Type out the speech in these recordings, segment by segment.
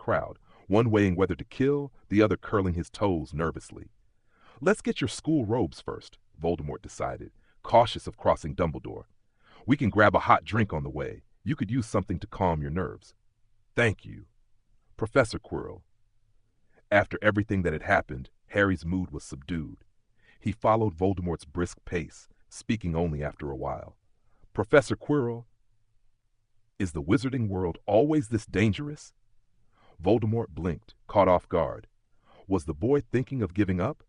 crowd, one weighing whether to kill, the other curling his toes nervously. "Let's get your school robes first," Voldemort decided, cautious of crossing Dumbledore. "We can grab a hot drink on the way. You could use something to calm your nerves." "Thank you." "Professor Quirrell." After everything that had happened, Harry's mood was subdued. He followed Voldemort's brisk pace, speaking only after a while. "Professor Quirrell, is the wizarding world always this dangerous?" Voldemort blinked, caught off guard. Was the boy thinking of giving up?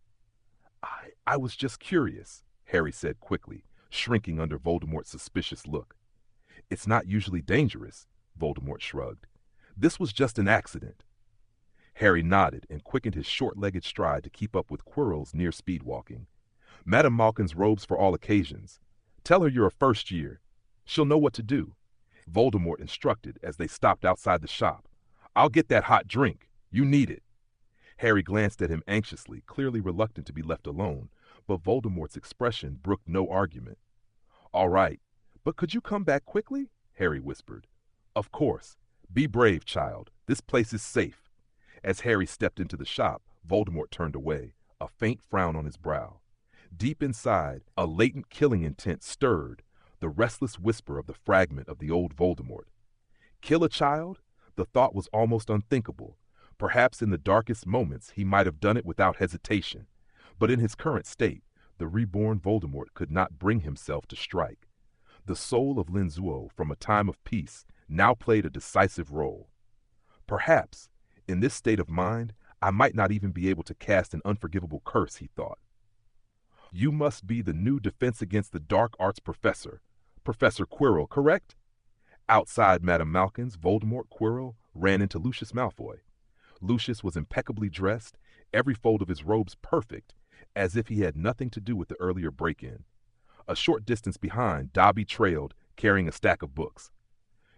I was just curious," Harry said quickly, shrinking under Voldemort's suspicious look. "It's not usually dangerous," Voldemort shrugged. "This was just an accident." Harry nodded and quickened his short-legged stride to keep up with Quirrell's near-speed walking. "Madame Malkin's robes for all occasions. Tell her you're a first year. She'll know what to do," Voldemort instructed as they stopped outside the shop. "I'll get that hot drink. You need it." Harry glanced at him anxiously, clearly reluctant to be left alone, but Voldemort's expression brooked no argument. "All right, but could you come back quickly?" Harry whispered. "Of course. Be brave, child. This place is safe." As Harry stepped into the shop, Voldemort turned away, a faint frown on his brow. Deep inside, a latent killing intent stirred, the restless whisper of the fragment of the old Voldemort. Kill a child? The thought was almost unthinkable. Perhaps in the darkest moments he might have done it without hesitation, but in his current state, the reborn Voldemort could not bring himself to strike. The soul of Linzuo from a time of peace now played a decisive role. Perhaps, in this state of mind, I might not even be able to cast an unforgivable curse, he thought. "You must be the new Defense Against the Dark Arts professor, Professor Quirrell, correct?" Outside Madame Malkin's, Voldemort Quirrell ran into Lucius Malfoy. Lucius was impeccably dressed, every fold of his robes perfect, as if he had nothing to do with the earlier break-in. A short distance behind, Dobby trailed, carrying a stack of books.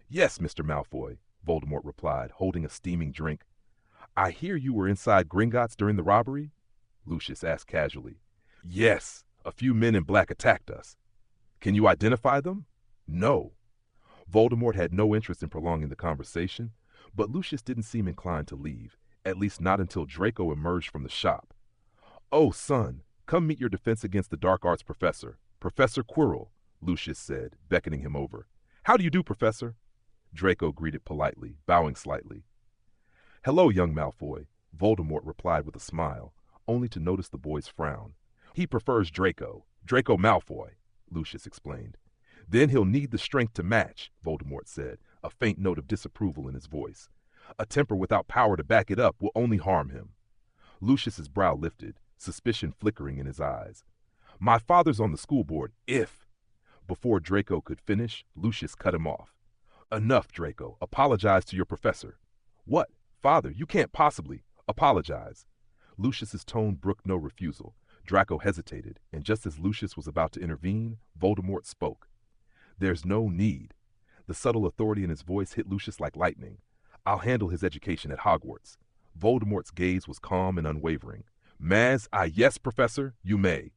"Yes, Mr. Malfoy," Voldemort replied, holding a steaming drink. "I hear you were inside Gringotts during the robbery?" Lucius asked casually. "Yes, a few men in black attacked us." "Can you identify them?" "No." Voldemort had no interest in prolonging the conversation, but Lucius didn't seem inclined to leave, at least not until Draco emerged from the shop. "Oh, son, come meet your Defense Against the Dark Arts professor, Professor Quirrell," Lucius said, beckoning him over. "How do you do, Professor?" Draco greeted politely, bowing slightly. "Hello, young Malfoy," Voldemort replied with a smile, only to notice the boy's frown. "He prefers Draco Malfoy," Lucius explained. "Then he'll need the strength to match," Voldemort said, a faint note of disapproval in his voice. "A temper without power to back it up will only harm him." Lucius's brow lifted, suspicion flickering in his eyes. "My father's on the school board, if—" Before Draco could finish, Lucius cut him off. "Enough, Draco. Apologize to your professor." "What? Father, you can't possibly—" "Apologize." Lucius's tone brooked no refusal. Draco hesitated, and just as Lucius was about to intervene, Voldemort spoke. "There's no need." The subtle authority in his voice hit Lucius like lightning. "I'll handle his education at Hogwarts." Voldemort's gaze was calm and unwavering. Yes, Professor, you may."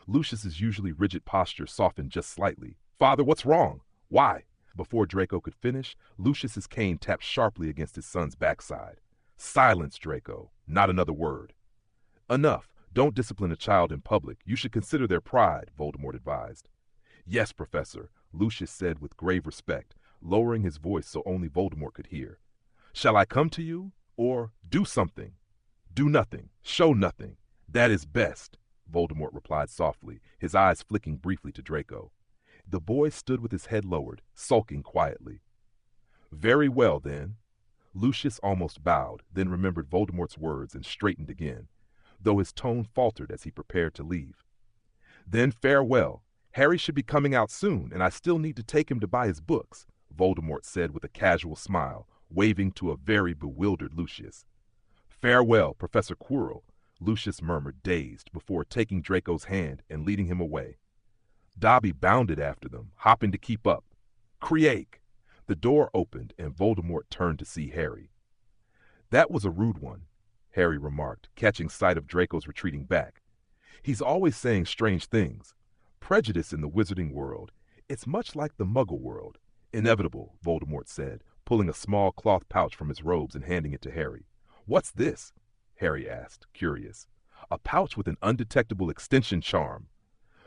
Lucius's usually rigid posture softened just slightly. "Father, what's wrong? Why?" Before Draco could finish, Lucius's cane tapped sharply against his son's backside. "Silence, Draco. Not another word." "Enough. Don't discipline a child in public. You should consider their pride," Voldemort advised. "Yes, Professor," Lucius said with grave respect, lowering his voice so only Voldemort could hear. "Shall I come to you? Or do something?" "Do nothing. Show nothing. That is best," Voldemort replied softly, his eyes flicking briefly to Draco. The boy stood with his head lowered, sulking quietly. "Very well, then." Lucius almost bowed, then remembered Voldemort's words and straightened again, though his tone faltered as he prepared to leave. "Then farewell. Harry should be coming out soon, and I still need to take him to buy his books," Voldemort said with a casual smile, waving to a very bewildered Lucius. "Farewell, Professor Quirrell," Lucius murmured, dazed, before taking Draco's hand and leading him away. Dobby bounded after them, hopping to keep up. "Creake!" The door opened, and Voldemort turned to see Harry. "That was a rude one," Harry remarked, catching sight of Draco's retreating back. "He's always saying strange things. Prejudice in the wizarding world. It's much like the Muggle world." "Inevitable," Voldemort said, pulling a small cloth pouch from his robes and handing it to Harry. "What's this?" Harry asked, curious. "A pouch with an undetectable extension charm.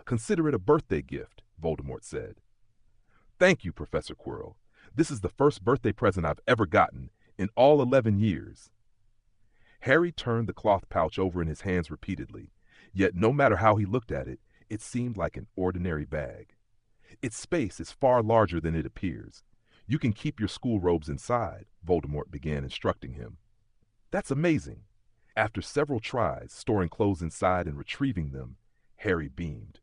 Consider it a birthday gift," Voldemort said. "Thank you, Professor Quirrell. This is the first birthday present I've ever gotten in all 11 years. Harry turned the cloth pouch over in his hands repeatedly, yet no matter how he looked at it, it seemed like an ordinary bag. Its space is far larger than it appears. You can keep your school robes inside, Voldemort began instructing him. That's amazing. After several tries, storing clothes inside and retrieving them, Harry beamed.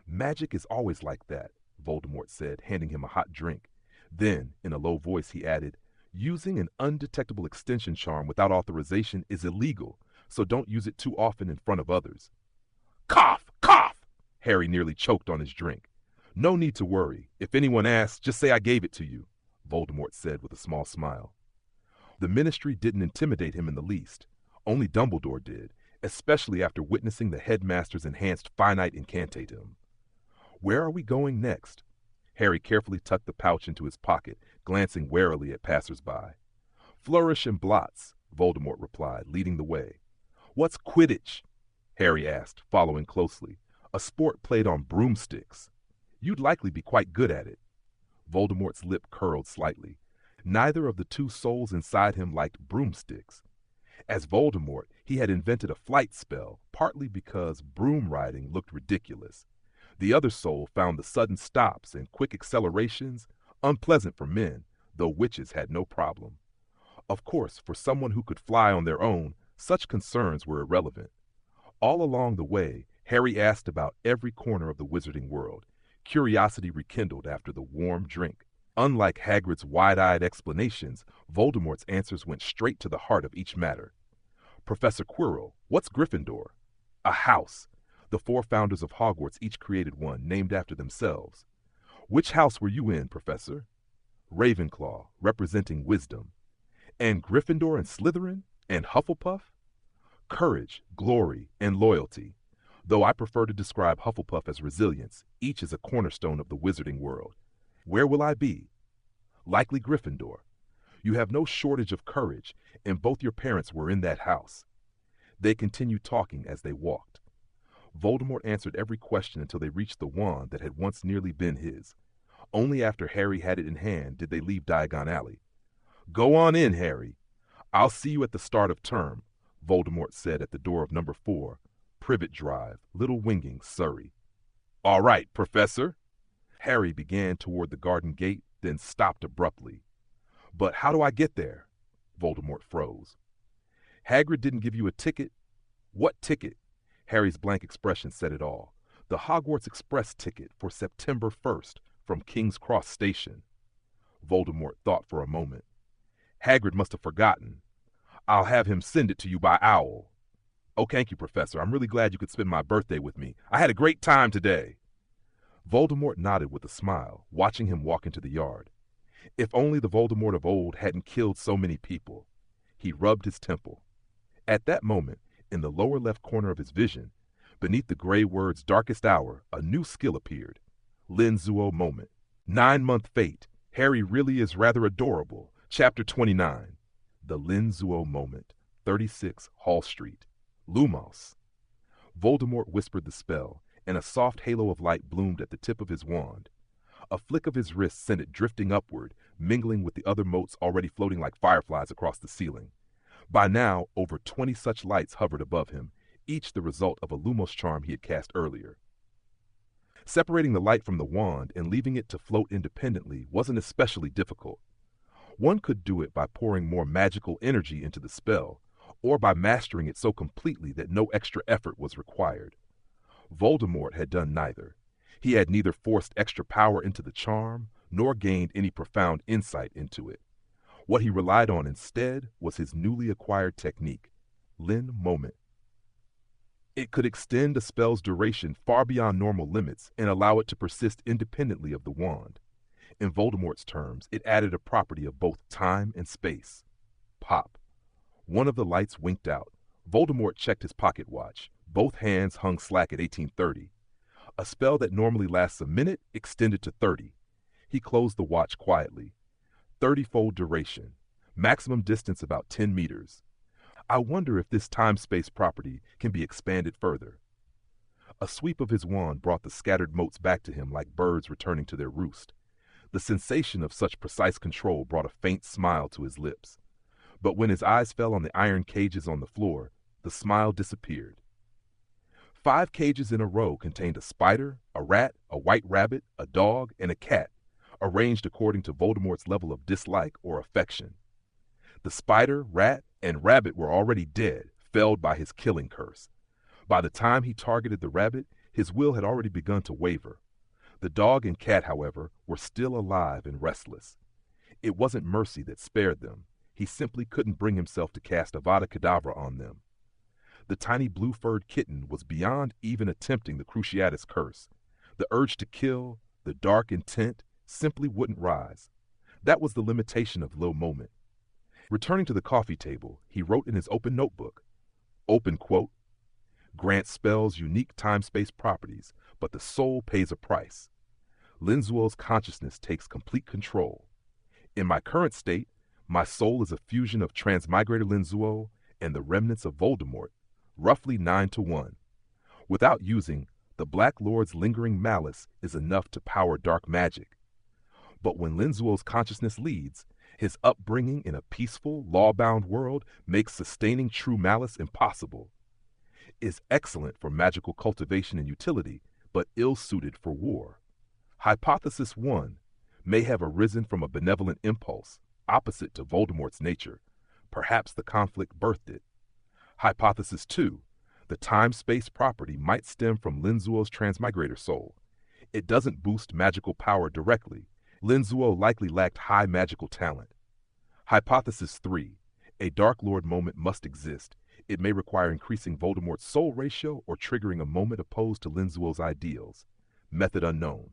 Magic is always like that, Voldemort said, handing him a hot drink. Then, in a low voice, he added, "Using an undetectable extension charm without authorization is illegal, so don't use it too often in front of others." Cough! Cough! Harry nearly choked on his drink. "No need to worry. If anyone asks, just say I gave it to you," Voldemort said with a small smile. The Ministry didn't intimidate him in the least. Only Dumbledore did, especially after witnessing the headmaster's enhanced finite incantatem. "Where are we going next?" Harry carefully tucked the pouch into his pocket, glancing warily at passers-by. "Flourish and blots," Voldemort replied, leading the way. "What's Quidditch?" Harry asked, following closely. "A sport played on broomsticks. You'd likely be quite good at it." Voldemort's lip curled slightly. Neither of the two souls inside him liked broomsticks. As Voldemort, he had invented a flight spell, partly because broom riding looked ridiculous. The other soul found the sudden stops and quick accelerations unpleasant for men, though witches had no problem. Of course, for someone who could fly on their own, such concerns were irrelevant. All along the way, Harry asked about every corner of the wizarding world, curiosity rekindled after the warm drink. Unlike Hagrid's wide-eyed explanations, Voldemort's answers went straight to the heart of each matter. "Professor Quirrell, what's Gryffindor?" "A house. The 4 founders of Hogwarts each created one, named after themselves." "Which house were you in, Professor?" "Ravenclaw, representing wisdom." "And Gryffindor and Slytherin? And Hufflepuff?" "Courage, glory, and loyalty. Though I prefer to describe Hufflepuff as resilience, each is a cornerstone of the wizarding world." "Where will I be?" "Likely Gryffindor. You have no shortage of courage, and both your parents were in that house." They continued talking as they walked. Voldemort answered every question until they reached the wand that had once nearly been his. Only after Harry had it in hand did they leave Diagon Alley. "Go on in, Harry. I'll see you at the start of term," Voldemort said at the door of number 4, Privet Drive, Little Winging, Surrey. "All right, Professor." Harry began toward the garden gate, then stopped abruptly. "But how do I get there?" Voldemort froze. "Hagrid didn't give you a ticket?" "What ticket?" Harry's blank expression said it all. "The Hogwarts Express ticket for September 1st from King's Cross Station." Voldemort thought for a moment. "Hagrid must have forgotten. I'll have him send it to you by owl." "Oh, thank you, Professor. I'm really glad you could spend my birthday with me. I had a great time today." Voldemort nodded with a smile, watching him walk into the yard. If only the Voldemort of old hadn't killed so many people. He rubbed his temple. At that moment, in the lower left corner of his vision, beneath the gray words "darkest hour," a new skill appeared. Linzuo moment. 9-month fate. Harry really is rather adorable. Chapter 29. The Linzuo moment. 36 Hall Street. Lumos. Voldemort whispered the spell, and a soft halo of light bloomed at the tip of his wand. A flick of his wrist sent it drifting upward, mingling with the other motes already floating like fireflies across the ceiling. By now, over 20 such lights hovered above him, each the result of a Lumos charm he had cast earlier. Separating the light from the wand and leaving it to float independently wasn't especially difficult. One could do it by pouring more magical energy into the spell, or by mastering it so completely that no extra effort was required. Voldemort had done neither. He had neither forced extra power into the charm, nor gained any profound insight into it. What he relied on instead was his newly acquired technique, Lin Moment. It could extend a spell's duration far beyond normal limits and allow it to persist independently of the wand. In Voldemort's terms, it added a property of both time and space. Pop. One of the lights winked out. Voldemort checked his pocket watch. Both hands hung slack at 18:30. A spell that normally lasts a minute extended to 30. He closed the watch quietly. 30-fold duration. Maximum distance about 10 meters. I wonder if this time-space property can be expanded further. A sweep of his wand brought the scattered motes back to him like birds returning to their roost. The sensation of such precise control brought a faint smile to his lips. But when his eyes fell on the iron cages on the floor, the smile disappeared. 5 cages in a row contained a spider, a rat, a white rabbit, a dog, and a cat, arranged according to Voldemort's level of dislike or affection. The spider, rat, and rabbit were already dead, felled by his killing curse. By the time he targeted the rabbit, his will had already begun to waver. The dog and cat, however, were still alive and restless. It wasn't mercy that spared them. He simply couldn't bring himself to cast Avada Kedavra on them. The tiny blue-furred kitten was beyond even attempting the Cruciatus curse. The urge to kill, the dark intent, simply wouldn't rise. That was the limitation of Lil Moment. Returning to the coffee table, he wrote in his open notebook, open quote, "Grant spells unique time-space properties, but the soul pays a price. Linzuo's consciousness takes complete control. In my current state, my soul is a fusion of Transmigrator Linzuo and the remnants of Voldemort, roughly 9-to-1. Without using, the Black Lord's lingering malice is enough to power dark magic. But when Linzuo's consciousness leads, his upbringing in a peaceful, law-bound world makes sustaining true malice impossible. Is excellent for magical cultivation and utility, but ill-suited for war. Hypothesis 1 may have arisen from a benevolent impulse, opposite to Voldemort's nature. Perhaps the conflict birthed it. Hypothesis 2, the time-space property might stem from Linzuo's transmigrator soul. It doesn't boost magical power directly. Linzuo likely lacked high magical talent. Hypothesis 3, a Dark Lord moment must exist. It may require increasing Voldemort's soul ratio or triggering a moment opposed to Linzuo's ideals. Method unknown.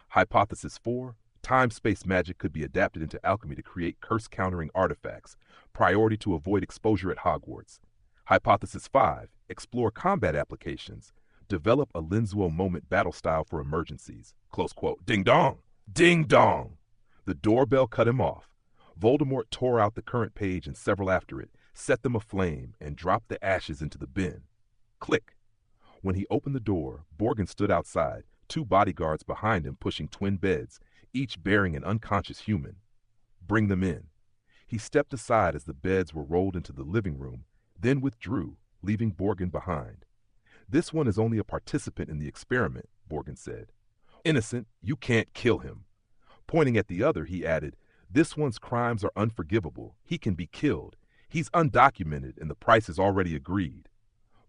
Hypothesis 4, time-space magic could be adapted into alchemy to create curse-countering artifacts. Priority to avoid exposure at Hogwarts. Hypothesis 5, explore combat applications. Develop a Linzuo moment battle style for emergencies. Close quote. Ding dong! Ding dong! The doorbell cut him off. Voldemort tore out the current page and several after it, set them aflame, and dropped the ashes into the bin. Click! When he opened the door, Borgin stood outside, 2 bodyguards behind him pushing twin beds, each bearing an unconscious human. Bring them in. He stepped aside as the beds were rolled into the living room, then withdrew, leaving Borgin behind. This one is only a participant in the experiment, Borgin said. Innocent, you can't kill him. Pointing at the other, he added, this one's crimes are unforgivable. He can be killed. He's undocumented and the price is already agreed.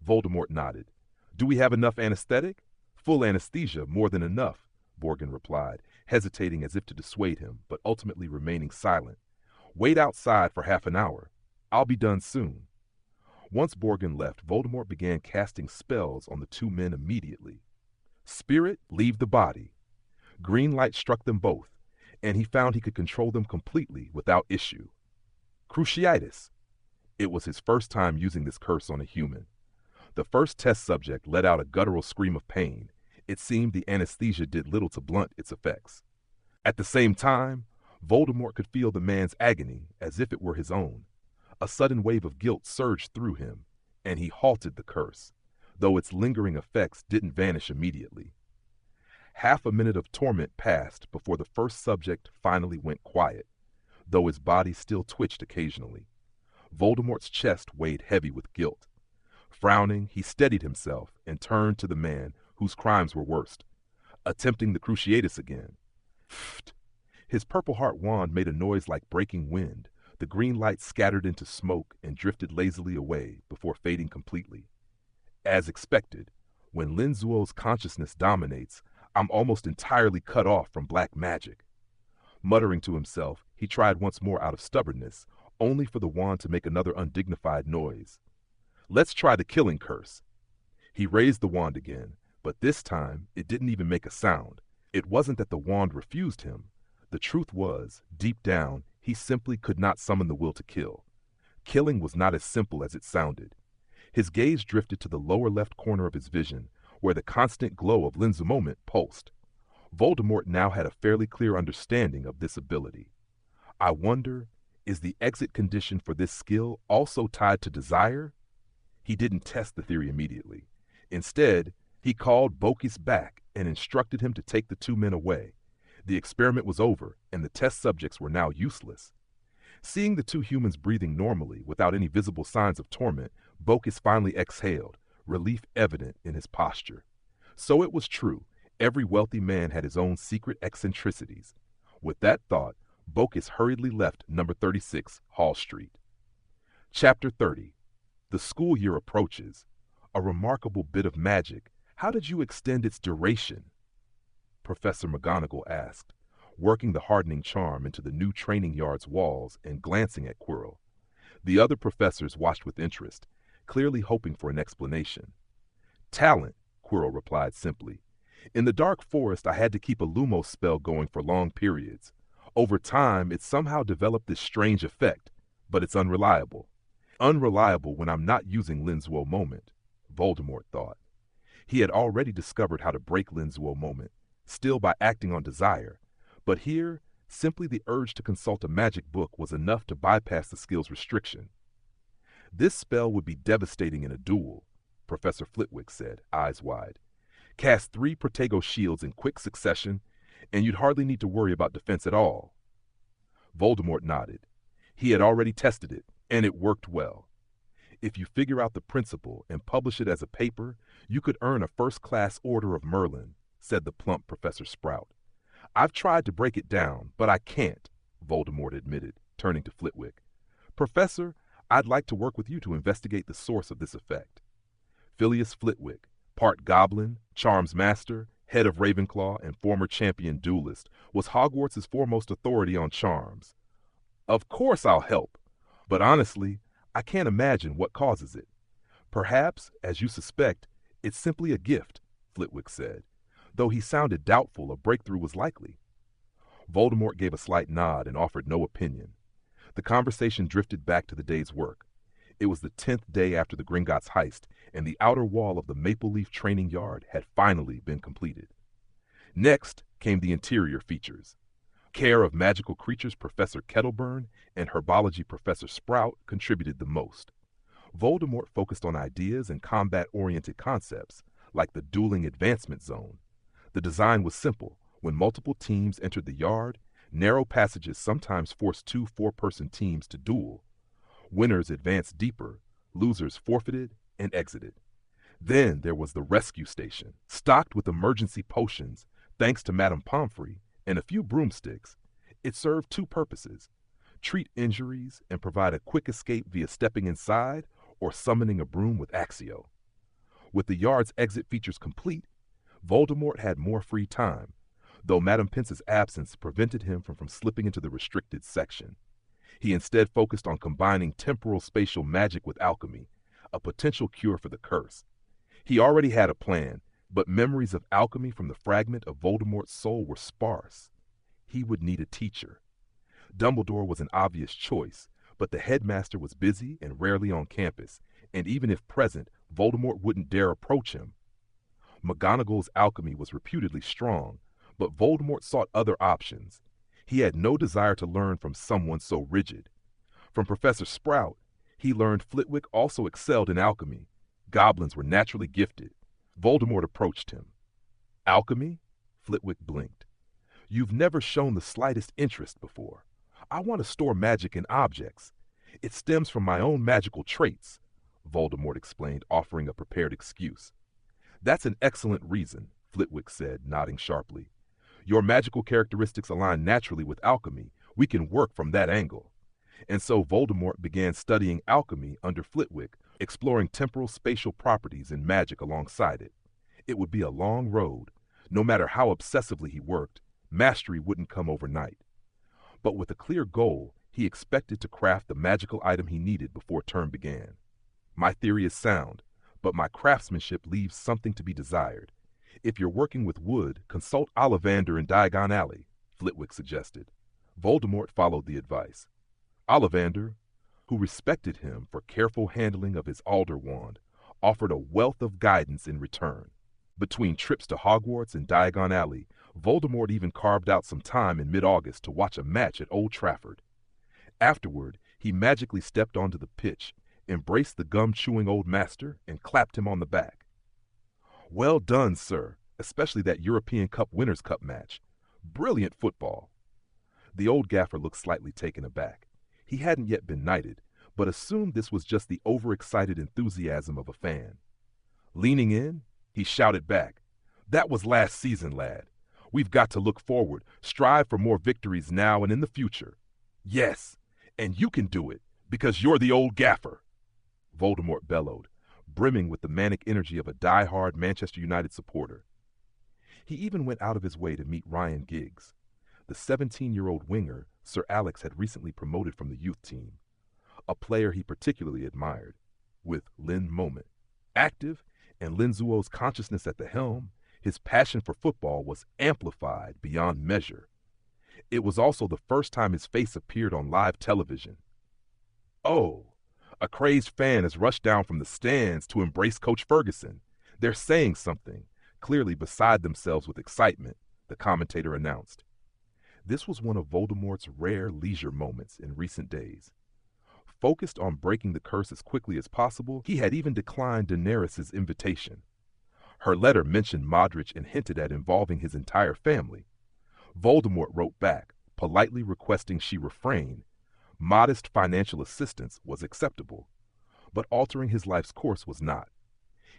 Voldemort nodded. Do we have enough anesthetic? Full anesthesia, more than enough, Borgin replied, hesitating as if to dissuade him, but ultimately remaining silent. Wait outside for half an hour. I'll be done soon. Once Borgin left, Voldemort began casting spells on the 2 men immediately. Spirit, leave the body. Green light struck them both, and he found he could control them completely without issue. Cruciatus. It was his first time using this curse on a human. The first test subject let out a guttural scream of pain. It seemed the anesthesia did little to blunt its effects. At the same time, Voldemort could feel the man's agony as if it were his own. A sudden wave of guilt surged through him, and he halted the curse, though its lingering effects didn't vanish immediately. Half a minute of torment passed before the first subject finally went quiet, though his body still twitched occasionally. Voldemort's chest weighed heavy with guilt. Frowning, he steadied himself and turned to the man whose crimes were worst. Attempting the Cruciatus again. Pfft! His Purple Heart wand made a noise like breaking wind. The green light scattered into smoke and drifted lazily away before fading completely. As expected, when Linzuo's consciousness dominates, I'm almost entirely cut off from black magic. Muttering to himself, he tried once more out of stubbornness, only for the wand to make another undignified noise. Let's try the killing curse. He raised the wand again, but this time it didn't even make a sound. It wasn't that the wand refused him. The truth was, deep down, he simply could not summon the will to kill. Killing was not as simple as it sounded. His gaze drifted to the lower left corner of his vision, where the constant glow of Linzuo moment pulsed. Voldemort now had a fairly clear understanding of this ability. I wonder, is the exit condition for this skill also tied to desire? He didn't test the theory immediately. Instead, he called Bokis back and instructed him to take the two men away. The experiment was over, and the test subjects were now useless. Seeing the two humans breathing normally without any visible signs of torment, Bokis finally exhaled, relief evident in his posture. So it was true. Every wealthy man had his own secret eccentricities. With that thought, Bokis hurriedly left number 36, Hall Street. Chapter 30. The school year approaches. A remarkable bit of magic. How did you extend its duration? Professor McGonagall asked, working the hardening charm into the new training yard's walls and glancing at Quirrell. The other professors watched with interest, clearly hoping for an explanation. Talent, Quirrell replied simply. In the dark forest, I had to keep a Lumos spell going for long periods. Over time, it somehow developed this strange effect, but it's unreliable. Unreliable when I'm not using Linzwo Moment, Voldemort thought. He had already discovered how to break Linzwo Moment, still by acting on desire, but here, simply the urge to consult a magic book was enough to bypass the skill's restriction. This spell would be devastating in a duel, Professor Flitwick said, eyes wide. Cast 3 Protego shields in quick succession, and you'd hardly need to worry about defense at all. Voldemort nodded. He had already tested it, and it worked well. If you figure out the principle and publish it as a paper, you could earn a first-class Order of Merlin, said the plump Professor Sprout. I've tried to break it down, but I can't, Voldemort admitted, turning to Flitwick. Professor, I'd like to work with you to investigate the source of this effect. Phileas Flitwick, part goblin, charms master, head of Ravenclaw, and former champion duelist, was Hogwarts' foremost authority on charms. Of course I'll help, but honestly, I can't imagine what causes it. Perhaps, as you suspect, it's simply a gift, Flitwick said, though he sounded doubtful a breakthrough was likely. Voldemort gave a slight nod and offered no opinion. The conversation drifted back to the day's work. It was the 10th day after the Gringotts heist, and the outer wall of the Maple Leaf training yard had finally been completed. Next came the interior features. Care of magical creatures Professor Kettleburn and herbology Professor Sprout contributed the most. Voldemort focused on ideas and combat-oriented concepts, like the dueling advancement zone. The design was simple. When multiple teams entered the yard, narrow passages sometimes forced 2 4-person teams to duel. Winners advanced deeper, losers forfeited and exited. Then there was the rescue station, stocked with emergency potions, thanks to Madame Pomfrey, and a few broomsticks. It served 2 purposes: treat injuries and provide a quick escape via stepping inside or summoning a broom with Accio. With the yard's exit features complete, Voldemort had more free time, though Madame Pence's absence prevented him from slipping into the restricted section. He instead focused on combining temporal spatial magic with alchemy, a potential cure for the curse. He already had a plan, but memories of alchemy from the fragment of Voldemort's soul were sparse. He would need a teacher. Dumbledore was an obvious choice, but the headmaster was busy and rarely on campus, and even if present, Voldemort wouldn't dare approach him. McGonagall's alchemy was reputedly strong, but Voldemort sought other options. He had no desire to learn from someone so rigid. From Professor Sprout, he learned Flitwick also excelled in alchemy. Goblins were naturally gifted. Voldemort approached him. Alchemy? Flitwick blinked. You've never shown the slightest interest before. I want to store magic in objects. It stems from my own magical traits, Voldemort explained, offering a prepared excuse. That's an excellent reason, Flitwick said, nodding sharply. Your magical characteristics align naturally with alchemy. We can work from that angle. And so Voldemort began studying alchemy under Flitwick, exploring temporal spatial properties in magic alongside it. It would be a long road. No matter how obsessively he worked, mastery wouldn't come overnight. But with a clear goal, he expected to craft the magical item he needed before term began. My theory is sound, but my craftsmanship leaves something to be desired. If you're working with wood, consult Ollivander in Diagon Alley, Flitwick suggested. Voldemort followed the advice. Ollivander, who respected him for careful handling of his alder wand, offered a wealth of guidance in return. Between trips to Hogwarts and Diagon Alley, Voldemort even carved out some time in mid-August to watch a match at Old Trafford. Afterward, he magically stepped onto the pitch, embraced the gum-chewing old master, and clapped him on the back. "Well done, sir, especially that European Cup Winners' Cup match. Brilliant football." The old gaffer looked slightly taken aback. He hadn't yet been knighted, but assumed this was just the overexcited enthusiasm of a fan. Leaning in, he shouted back, "That was last season, lad. We've got to look forward, strive for more victories now and in the future. Yes, and you can do it, because you're the old gaffer," Voldemort bellowed, brimming with the manic energy of a die-hard Manchester United supporter. He even went out of his way to meet Ryan Giggs. The 17-year-old winger Sir Alex had recently promoted from the youth team, a player he particularly admired, with Lin Moment. Active, and Lin Zuo's consciousness at the helm, his passion for football was amplified beyond measure. It was also the first time his face appeared on live television. "Oh, a crazed fan has rushed down from the stands to embrace Coach Ferguson. They're saying something, clearly beside themselves with excitement," the commentator announced. This was one of Voldemort's rare leisure moments in recent days. Focused on breaking the curse as quickly as possible, he had even declined Daenerys' invitation. Her letter mentioned Modric and hinted at involving his entire family. Voldemort wrote back, politely requesting she refrain. Modest financial assistance was acceptable, but altering his life's course was not.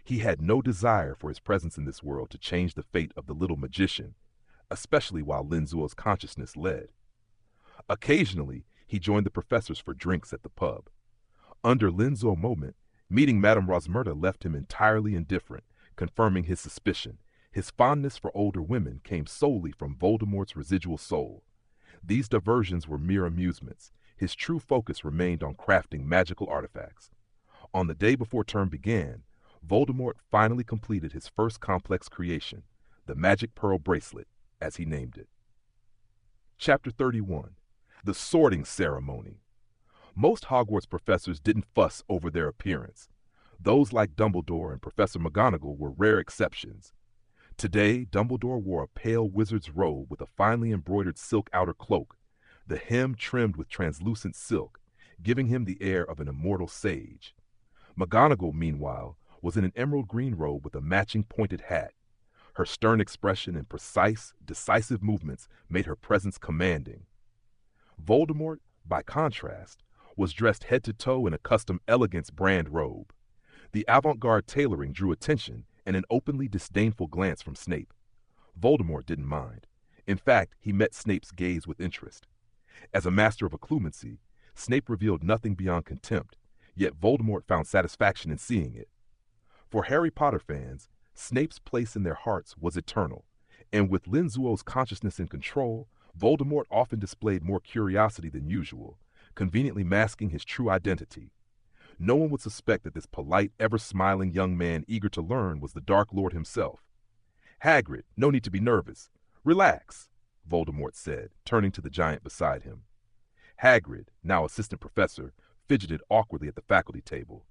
He had no desire for his presence in this world to change the fate of the little magician, especially while Lin Zuo's consciousness led. Occasionally, he joined the professors for drinks at the pub. Under Lin Zuo moment, meeting Madame Rosmerta left him entirely indifferent, confirming his suspicion. His fondness for older women came solely from Voldemort's residual soul. These diversions were mere amusements. His true focus remained on crafting magical artifacts. On the day before term began, Voldemort finally completed his first complex creation, the Magic Pearl Bracelet, as he named it. Chapter 31. The Sorting Ceremony. Most Hogwarts professors didn't fuss over their appearance. Those like Dumbledore and Professor McGonagall were rare exceptions. Today, Dumbledore wore a pale wizard's robe with a finely embroidered silk outer cloak, the hem trimmed with translucent silk, giving him the air of an immortal sage. McGonagall, meanwhile, was in an emerald green robe with a matching pointed hat. Her stern expression and precise, decisive movements made her presence commanding. Voldemort, by contrast, was dressed head to toe in a custom elegance brand robe. The avant-garde tailoring drew attention and an openly disdainful glance from Snape. Voldemort didn't mind. In fact, he met Snape's gaze with interest. As a master of occlumency, Snape revealed nothing beyond contempt, yet Voldemort found satisfaction in seeing it. For Harry Potter fans, Snape's place in their hearts was eternal, and with Lin Zuo's consciousness in control, Voldemort often displayed more curiosity than usual, conveniently masking his true identity. No one would suspect that this polite, ever-smiling young man eager to learn was the Dark Lord himself. "Hagrid, no need to be nervous. Relax," Voldemort said, turning to the giant beside him. Hagrid, now assistant professor, fidgeted awkwardly at the faculty table.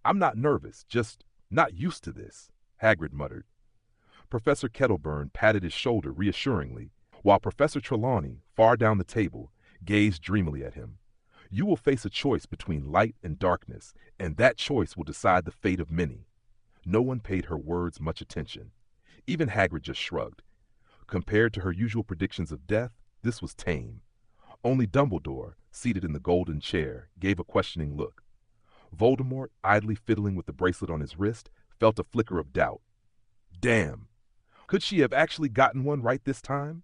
"I'm not nervous, just not used to this," Hagrid muttered. Professor Kettleburn patted his shoulder reassuringly, while Professor Trelawney, far down the table, gazed dreamily at him. "You will face a choice between light and darkness, and that choice will decide the fate of many." No one paid her words much attention. Even Hagrid just shrugged. Compared to her usual predictions of death, this was tame. Only Dumbledore, seated in the golden chair, gave a questioning look. Voldemort, idly fiddling with the bracelet on his wrist, felt a flicker of doubt. Damn! Could she have actually gotten one right this time?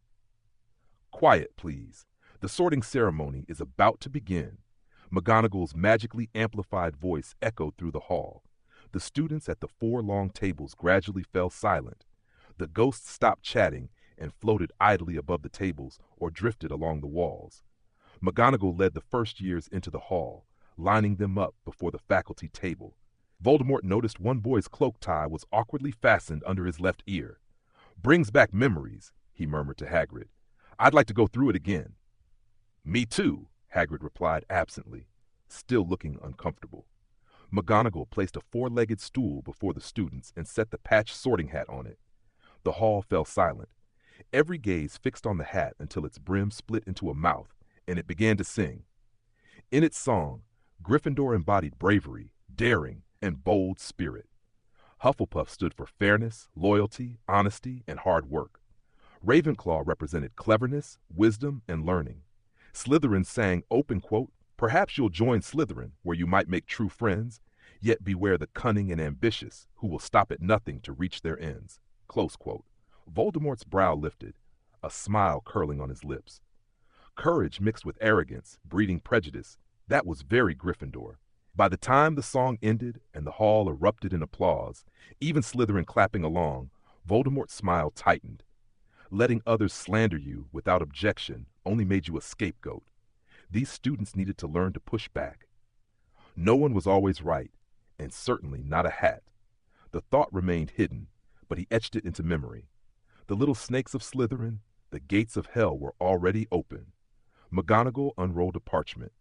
"Quiet, please. The sorting ceremony is about to begin." McGonagall's magically amplified voice echoed through the hall. The students at the 4 long tables gradually fell silent. The ghosts stopped chatting and floated idly above the tables or drifted along the walls. McGonagall led the first years into the hall, lining them up before the faculty table. Voldemort noticed one boy's cloak tie was awkwardly fastened under his left ear. "Brings back memories," he murmured to Hagrid. "I'd like to go through it again." "Me too," Hagrid replied absently, still looking uncomfortable. McGonagall placed a 4-legged stool before the students and set the patched sorting hat on it. The hall fell silent. Every gaze fixed on the hat until its brim split into a mouth, and it began to sing. In its song, Gryffindor embodied bravery, daring, and bold spirit. Hufflepuff stood for fairness, loyalty, honesty, and hard work. Ravenclaw represented cleverness, wisdom, and learning. Slytherin sang open quote, "Perhaps you'll join Slytherin, where you might make true friends, yet beware the cunning and ambitious, who will stop at nothing to reach their ends." Close quote. Voldemort's brow lifted, a smile curling on his lips. Courage mixed with arrogance, breeding prejudice, that was very Gryffindor. By the time the song ended and the hall erupted in applause, even Slytherin clapping along, Voldemort's smile tightened. Letting others slander you without objection only made you a scapegoat. These students needed to learn to push back. No one was always right, and certainly not a hat. The thought remained hidden, but he etched it into memory. The little snakes of Slytherin, the gates of hell were already open. McGonagall unrolled a parchment.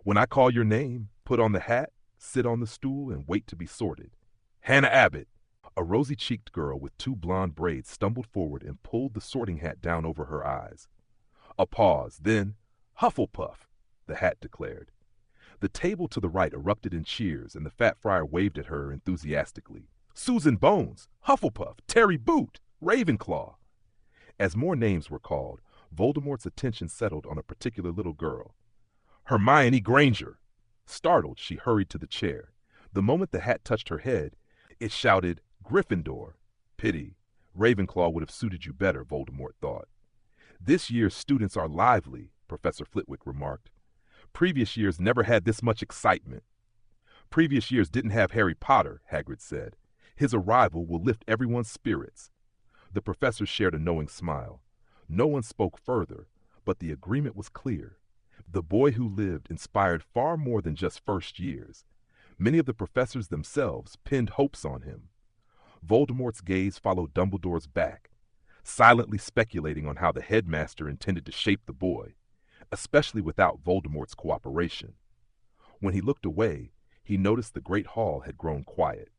"When I call your name, put on the hat, sit on the stool, and wait to be sorted. Hannah Abbott." A rosy-cheeked girl with 2 blonde braids stumbled forward and pulled the sorting hat down over her eyes. A pause, then, "Hufflepuff," the hat declared. The table to the right erupted in cheers, and the fat friar waved at her enthusiastically. "Susan Bones, Hufflepuff, Terry Boot, Ravenclaw." As more names were called, Voldemort's attention settled on a particular little girl. "Hermione Granger." Startled, she hurried to the chair. The moment the hat touched her head, it shouted, "Gryffindor." Pity. Ravenclaw would have suited you better, Voldemort thought. "This year's students are lively," Professor Flitwick remarked. "Previous years never had this much excitement." "Previous years didn't have Harry Potter," Hagrid said. "His arrival will lift everyone's spirits." The professors shared a knowing smile. No one spoke further, but the agreement was clear. The boy who lived inspired far more than just first years. Many of the professors themselves pinned hopes on him. Voldemort's gaze followed Dumbledore's back, silently speculating on how the headmaster intended to shape the boy, especially without Voldemort's cooperation. When he looked away, he noticed the great hall had grown quiet.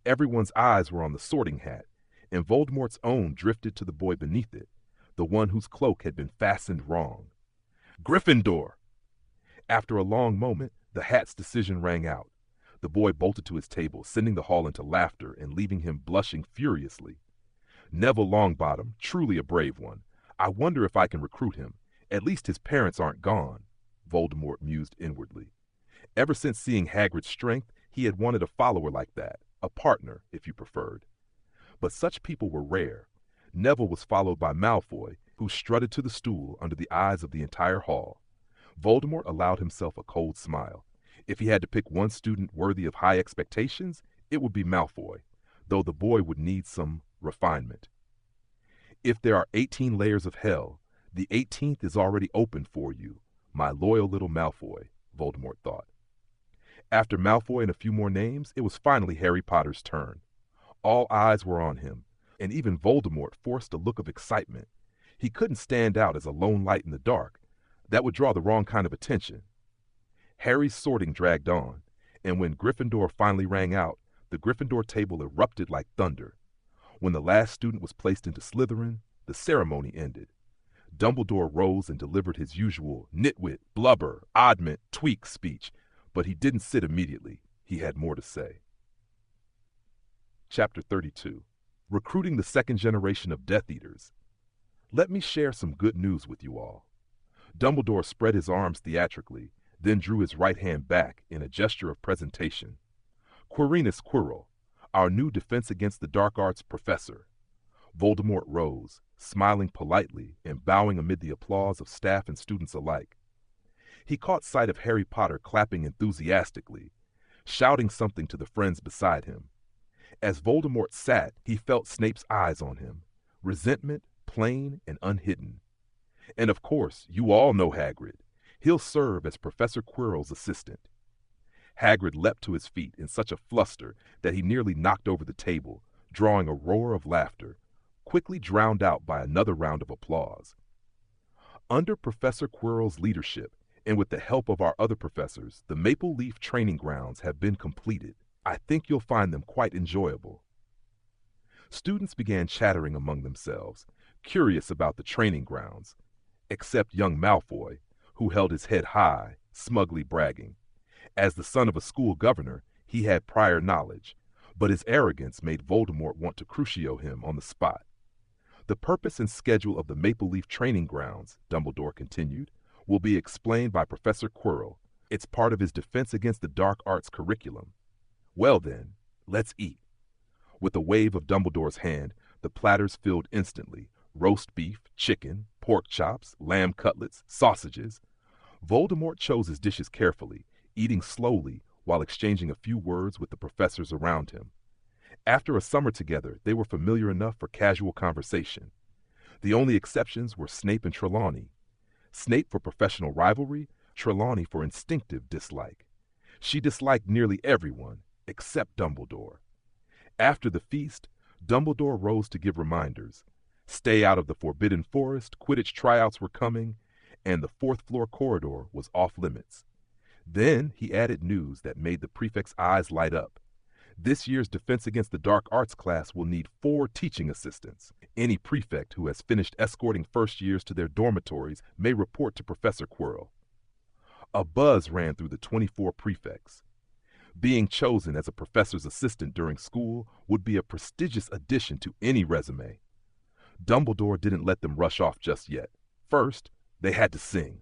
Everyone's eyes were on the sorting hat, and Voldemort's own drifted to the boy beneath it, the one whose cloak had been fastened wrong. "Gryffindor!" After a long moment, the hat's decision rang out. The boy bolted to his table, sending the hall into laughter and leaving him blushing furiously. "Neville Longbottom, truly a brave one. I wonder if I can recruit him. At least his parents aren't gone," Voldemort mused inwardly. Ever since seeing Hagrid's strength, he had wanted a follower like that, a partner, if you preferred. But such people were rare. Neville was followed by Malfoy, who strutted to the stool under the eyes of the entire hall. Voldemort allowed himself a cold smile. If he had to pick one student worthy of high expectations, it would be Malfoy, though the boy would need some refinement. "If there are 18 layers of hell, the 18th is already open for you, my loyal little Malfoy," Voldemort thought. After Malfoy and a few more names, it was finally Harry Potter's turn. All eyes were on him, and even Voldemort forced a look of excitement. He couldn't stand out as a lone light in the dark. That would draw the wrong kind of attention. Harry's sorting dragged on, and when Gryffindor finally rang out, the Gryffindor table erupted like thunder. When the last student was placed into Slytherin, the ceremony ended. Dumbledore rose and delivered his usual nitwit, blubber, oddment, tweak speech, but he didn't sit immediately. He had more to say. Chapter 32. Recruiting the second generation of Death Eaters. Let me share some good news with you all. Dumbledore spread his arms theatrically, then drew his right hand back in a gesture of presentation. "Quirinus Quirrell, our new Defense Against the Dark Arts professor." Voldemort rose, smiling politely and bowing amid the applause of staff and students alike. He caught sight of Harry Potter clapping enthusiastically, shouting something to the friends beside him. As Voldemort sat, he felt Snape's eyes on him, resentment plain and unhidden. And of course, you all know Hagrid. He'll serve as Professor Quirrell's assistant. Hagrid leapt to his feet in such a fluster that he nearly knocked over the table, drawing a roar of laughter, quickly drowned out by another round of applause. Under Professor Quirrell's leadership, and with the help of our other professors, the Maple Leaf training grounds have been completed. I think you'll find them quite enjoyable. Students began chattering among themselves, curious about the training grounds, except young Malfoy, who held his head high, smugly bragging. As the son of a school governor, he had prior knowledge, but his arrogance made Voldemort want to crucio him on the spot. The purpose and schedule of the Maple Leaf Training Grounds, Dumbledore continued, will be explained by Professor Quirrell. It's part of his Defense Against the Dark Arts curriculum. Well then, let's eat. With a wave of Dumbledore's hand, the platters filled instantly. Roast beef, chicken, pork chops, lamb cutlets, sausages. Voldemort chose his dishes carefully, eating slowly while exchanging a few words with the professors around him. After a summer together, they were familiar enough for casual conversation. The only exceptions were Snape and Trelawney. Snape for professional rivalry, Trelawney for instinctive dislike. She disliked nearly everyone, except Dumbledore. After the feast, Dumbledore rose to give reminders. Stay out of the Forbidden Forest, Quidditch tryouts were coming, and the fourth-floor corridor was off limits. Then he added news that made the prefect's eyes light up. This year's Defense Against the Dark Arts class will need 4 teaching assistants. Any prefect who has finished escorting first years to their dormitories may report to Professor Quirrell. A buzz ran through the 24 prefects. Being chosen as a professor's assistant during school would be a prestigious addition to any resume. Dumbledore didn't let them rush off just yet. First, they had to sing.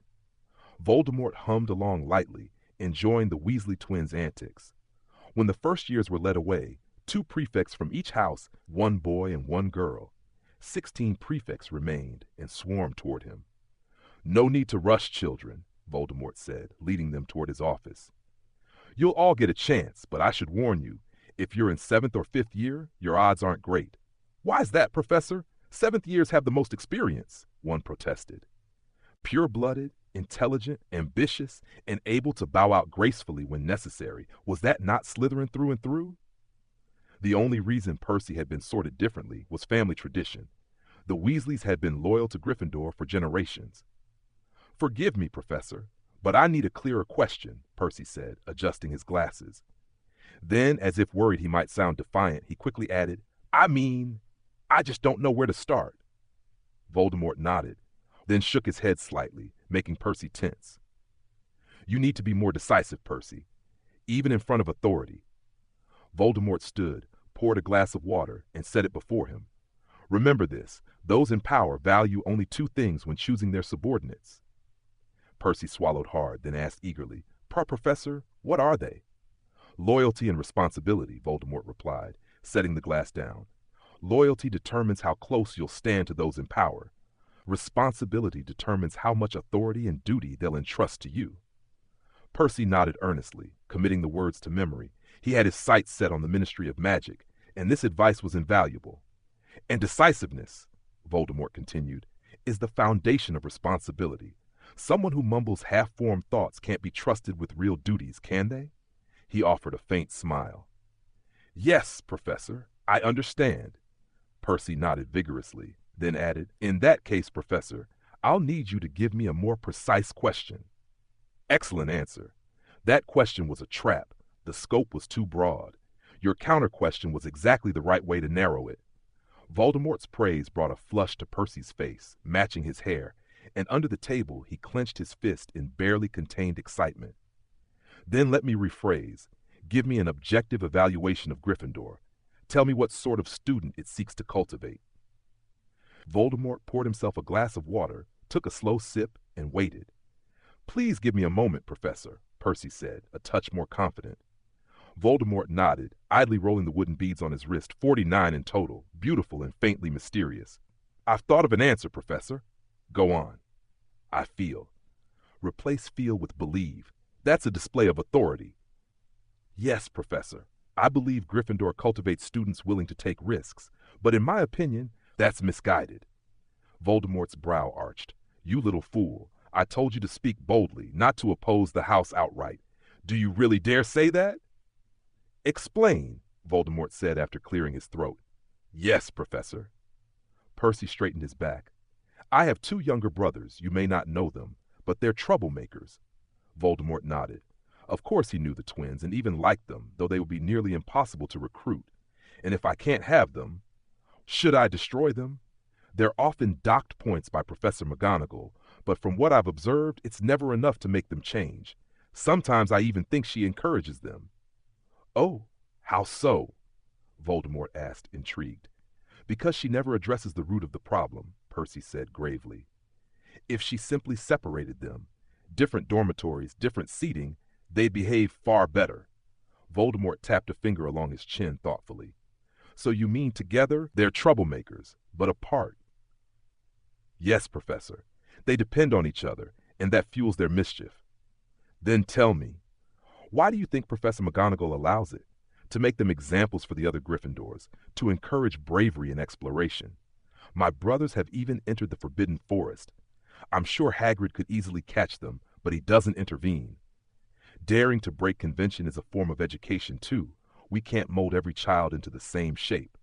Voldemort hummed along lightly, enjoying the Weasley twins' antics. When the first years were led away, 2 prefects from each house, 1 boy and 1 girl. 16 prefects remained and swarmed toward him. No need to rush, children, Voldemort said, leading them toward his office. You'll all get a chance, but I should warn you, if you're in 7th or 5th year, your odds aren't great. Why's that, Professor? 7th years have the most experience, one protested. Pure-blooded, intelligent, ambitious, and able to bow out gracefully when necessary. Was that not Slytherin through and through? The only reason Percy had been sorted differently was family tradition. The Weasleys had been loyal to Gryffindor for generations. Forgive me, Professor, but I need a clearer question, Percy said, adjusting his glasses. Then, as if worried he might sound defiant, he quickly added, I just don't know where to start. Voldemort nodded, then shook his head slightly, making Percy tense. You need to be more decisive, Percy, even in front of authority. Voldemort stood, poured a glass of water, and set it before him. Remember this, those in power value only 2 things when choosing their subordinates. Percy swallowed hard, then asked eagerly, Professor, what are they? Loyalty and responsibility, Voldemort replied, setting the glass down. Loyalty determines how close you'll stand to those in power. Responsibility determines how much authority and duty they'll entrust to you. Percy nodded earnestly, committing the words to memory. He had his sights set on the Ministry of Magic, and this advice was invaluable. And decisiveness, Voldemort continued, is the foundation of responsibility. Someone who mumbles half-formed thoughts can't be trusted with real duties, can they? He offered a faint smile. Yes, Professor, I understand. Percy nodded vigorously, then added, In that case, Professor, I'll need you to give me a more precise question. Excellent answer. That question was a trap. The scope was too broad. Your counter-question was exactly the right way to narrow it. Voldemort's praise brought a flush to Percy's face, matching his hair, and under the table he clenched his fist in barely contained excitement. Then let me rephrase. Give me an objective evaluation of Gryffindor. Tell me what sort of student it seeks to cultivate. Voldemort poured himself a glass of water, took a slow sip, and waited. Please give me a moment, Professor, Percy said, a touch more confident. Voldemort nodded, idly rolling the wooden beads on his wrist, 49 in total, beautiful and faintly mysterious. I've thought of an answer, Professor. Go on. I feel. Replace feel with believe. That's a display of authority. Yes, Professor. I believe Gryffindor cultivates students willing to take risks, but in my opinion, that's misguided. Voldemort's brow arched. You little fool. I told you to speak boldly, not to oppose the house outright. Do you really dare say that? Explain, Voldemort said after clearing his throat. Yes, Professor. Percy straightened his back. I have 2 younger brothers. You may not know them, but they're troublemakers. Voldemort nodded. Of course he knew the twins and even liked them, though they would be nearly impossible to recruit. And if I can't have them, should I destroy them? They're often docked points by Professor McGonagall, but from what I've observed, it's never enough to make them change. Sometimes I even think she encourages them." "Oh, how so?" Voldemort asked, intrigued. "Because she never addresses the root of the problem," Percy said gravely. "If she simply separated them, different dormitories, different seating, they'd behave far better." Voldemort tapped a finger along his chin thoughtfully. "So you mean together they're troublemakers, but apart?" "Yes, Professor. They depend on each other, and that fuels their mischief." "Then tell me, why do you think Professor McGonagall allows it? To make them examples for the other Gryffindors, to encourage bravery and exploration. My brothers have even entered the Forbidden Forest. I'm sure Hagrid could easily catch them, but he doesn't intervene. Daring to break convention is a form of education, too. We can't mold every child into the same shape."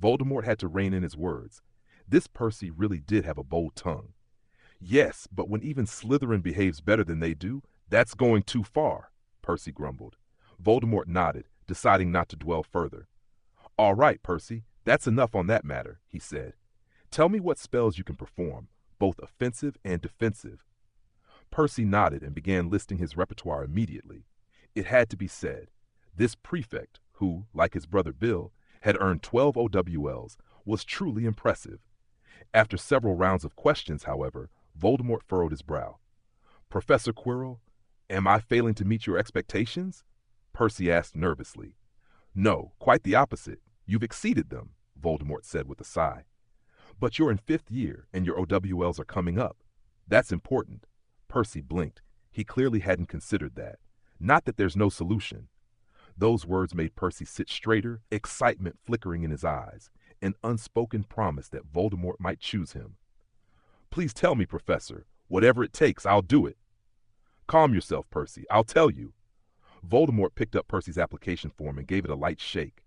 Voldemort had to rein in his words. This Percy really did have a bold tongue. "Yes, but when even Slytherin behaves better than they do, that's going too far," Percy grumbled. Voldemort nodded, deciding not to dwell further. "All right, Percy, that's enough on that matter," he said. "Tell me what spells you can perform, both offensive and defensive." Percy nodded and began listing his repertoire immediately. It had to be said, this prefect, who, like his brother Bill, had earned 12 OWLs, was truly impressive. After several rounds of questions, however, Voldemort furrowed his brow. "Professor Quirrell, am I failing to meet your expectations?" Percy asked nervously. "No, quite the opposite. You've exceeded them," Voldemort said with a sigh. "But you're in 5th year, and your OWLs are coming up. That's important." Percy blinked. He clearly hadn't considered that. Not that there's no solution. Those words made Percy sit straighter, excitement flickering in his eyes, an unspoken promise that Voldemort might choose him. "Please tell me, Professor. Whatever it takes, I'll do it." "Calm yourself, Percy. I'll tell you." Voldemort picked up Percy's application form and gave it a light shake.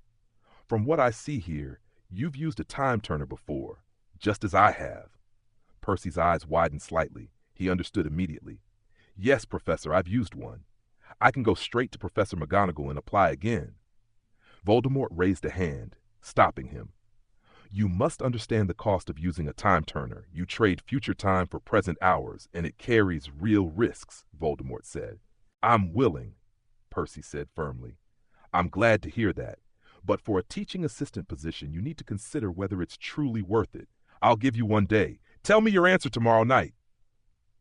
"From what I see here, you've used a time turner before, just as I have." Percy's eyes widened slightly. He understood immediately. "Yes, Professor, I've used one. I can go straight to Professor McGonagall and apply again." Voldemort raised a hand, stopping him. "You must understand the cost of using a time turner. You trade future time for present hours, and it carries real risks," Voldemort said. "I'm willing," Percy said firmly. "I'm glad to hear that. But for a teaching assistant position, you need to consider whether it's truly worth it. I'll give you 1 day. Tell me your answer tomorrow night."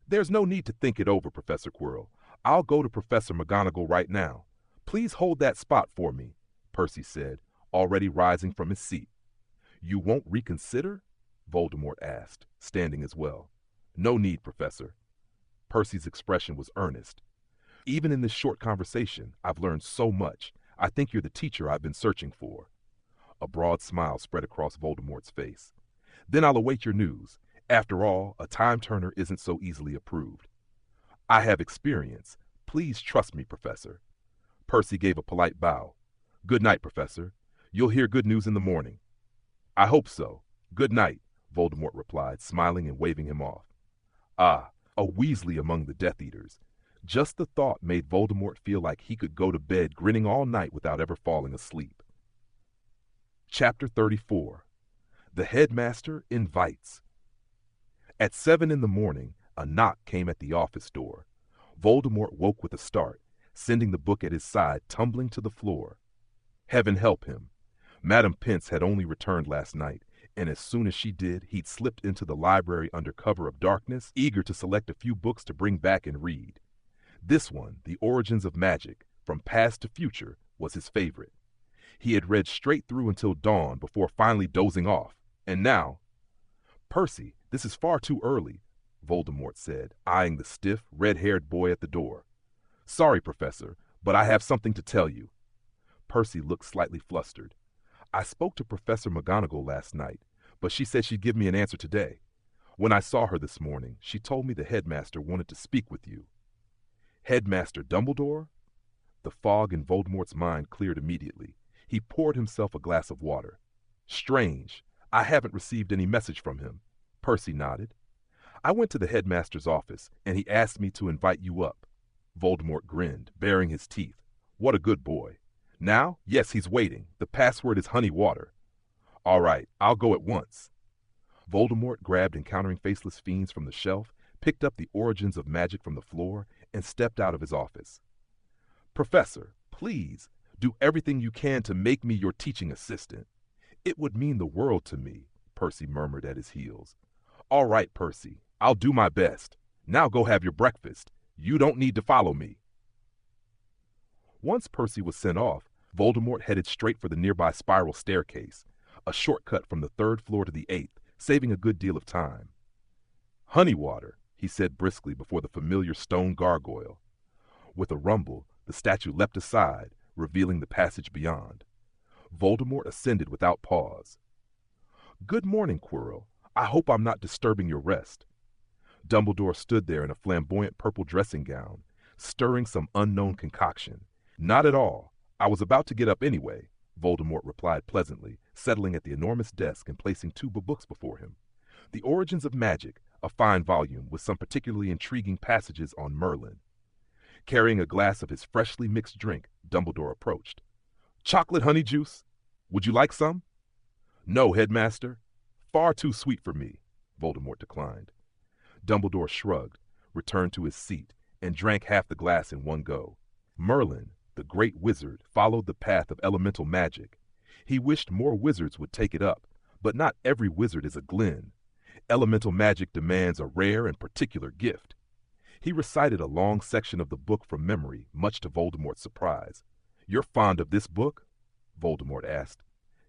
"There's no need to think it over, Professor Quirrell. I'll go to Professor McGonagall right now. Please hold that spot for me," Percy said, already rising from his seat. "You won't reconsider?" Voldemort asked, standing as well. "No need, Professor." Percy's expression was earnest. "Even in this short conversation, I've learned so much. I think you're the teacher I've been searching for." A broad smile spread across Voldemort's face. "Then I'll await your news. After all, a time turner isn't so easily approved." "I have experience. Please trust me, Professor." Percy gave a polite bow. "Good night, Professor. You'll hear good news in the morning." "I hope so. Good night," Voldemort replied, smiling and waving him off. Ah, a Weasley among the Death Eaters. Just the thought made Voldemort feel like he could go to bed grinning all night without ever falling asleep. Chapter 34. The Headmaster Invites. At 7 in the morning, a knock came at the office door. Voldemort woke with a start, sending the book at his side tumbling to the floor. Heaven help him. Madam Pince had only returned last night, and as soon as she did, he'd slipped into the library under cover of darkness, eager to select a few books to bring back and read. This one, The Origins of Magic, From Past to Future, was his favorite. He had read straight through until dawn before finally dozing off, and now— "Percy, this is far too early," Voldemort said, eyeing the stiff, red-haired boy at the door. "Sorry, Professor, but I have something to tell you." Percy looked slightly flustered. "I spoke to Professor McGonagall last night, but she said she'd give me an answer today. When I saw her this morning, she told me the headmaster wanted to speak with you." "Headmaster Dumbledore?" The fog in Voldemort's mind cleared immediately. He poured himself a glass of water. "Strange. I haven't received any message from him." Percy nodded. "I went to the headmaster's office, and he asked me to invite you up." Voldemort grinned, baring his teeth. What a good boy. "Now? Yes, he's waiting. The password is honey water." "All right, I'll go at once." Voldemort grabbed Encountering Faceless Fiends from the shelf, picked up the origins of magic from the floor and stepped out of his office. Professor, please, do everything you can to make me your teaching assistant. It would mean the world to me, Percy murmured at his heels. All right, Percy, I'll do my best. Now go have your breakfast. You don't need to follow me. Once Percy was sent off, Voldemort headed straight for the nearby spiral staircase, a shortcut from the 3rd floor to the 8th, saving a good deal of time. Honey water, he said briskly before the familiar stone gargoyle. With a rumble, the statue leapt aside, revealing the passage beyond. Voldemort ascended without pause. Good morning, Quirrell. I hope I'm not disturbing your rest. Dumbledore stood there in a flamboyant purple dressing gown, stirring some unknown concoction. Not at all. I was about to get up anyway, Voldemort replied pleasantly, settling at the enormous desk and placing 2 books before him. The Origins of Magic, a fine volume with some particularly intriguing passages on Merlin. Carrying a glass of his freshly mixed drink, Dumbledore approached. Chocolate honey juice? Would you like some? No, Headmaster. Far too sweet for me, Voldemort declined. Dumbledore shrugged, returned to his seat, and drank half the glass in one go. Merlin, the great wizard, followed the path of elemental magic. He wished more wizards would take it up, but not every wizard is a Glen. Elemental magic demands a rare and particular gift. He recited a long section of the book from memory, much to Voldemort's surprise. You're fond of this book? Voldemort asked.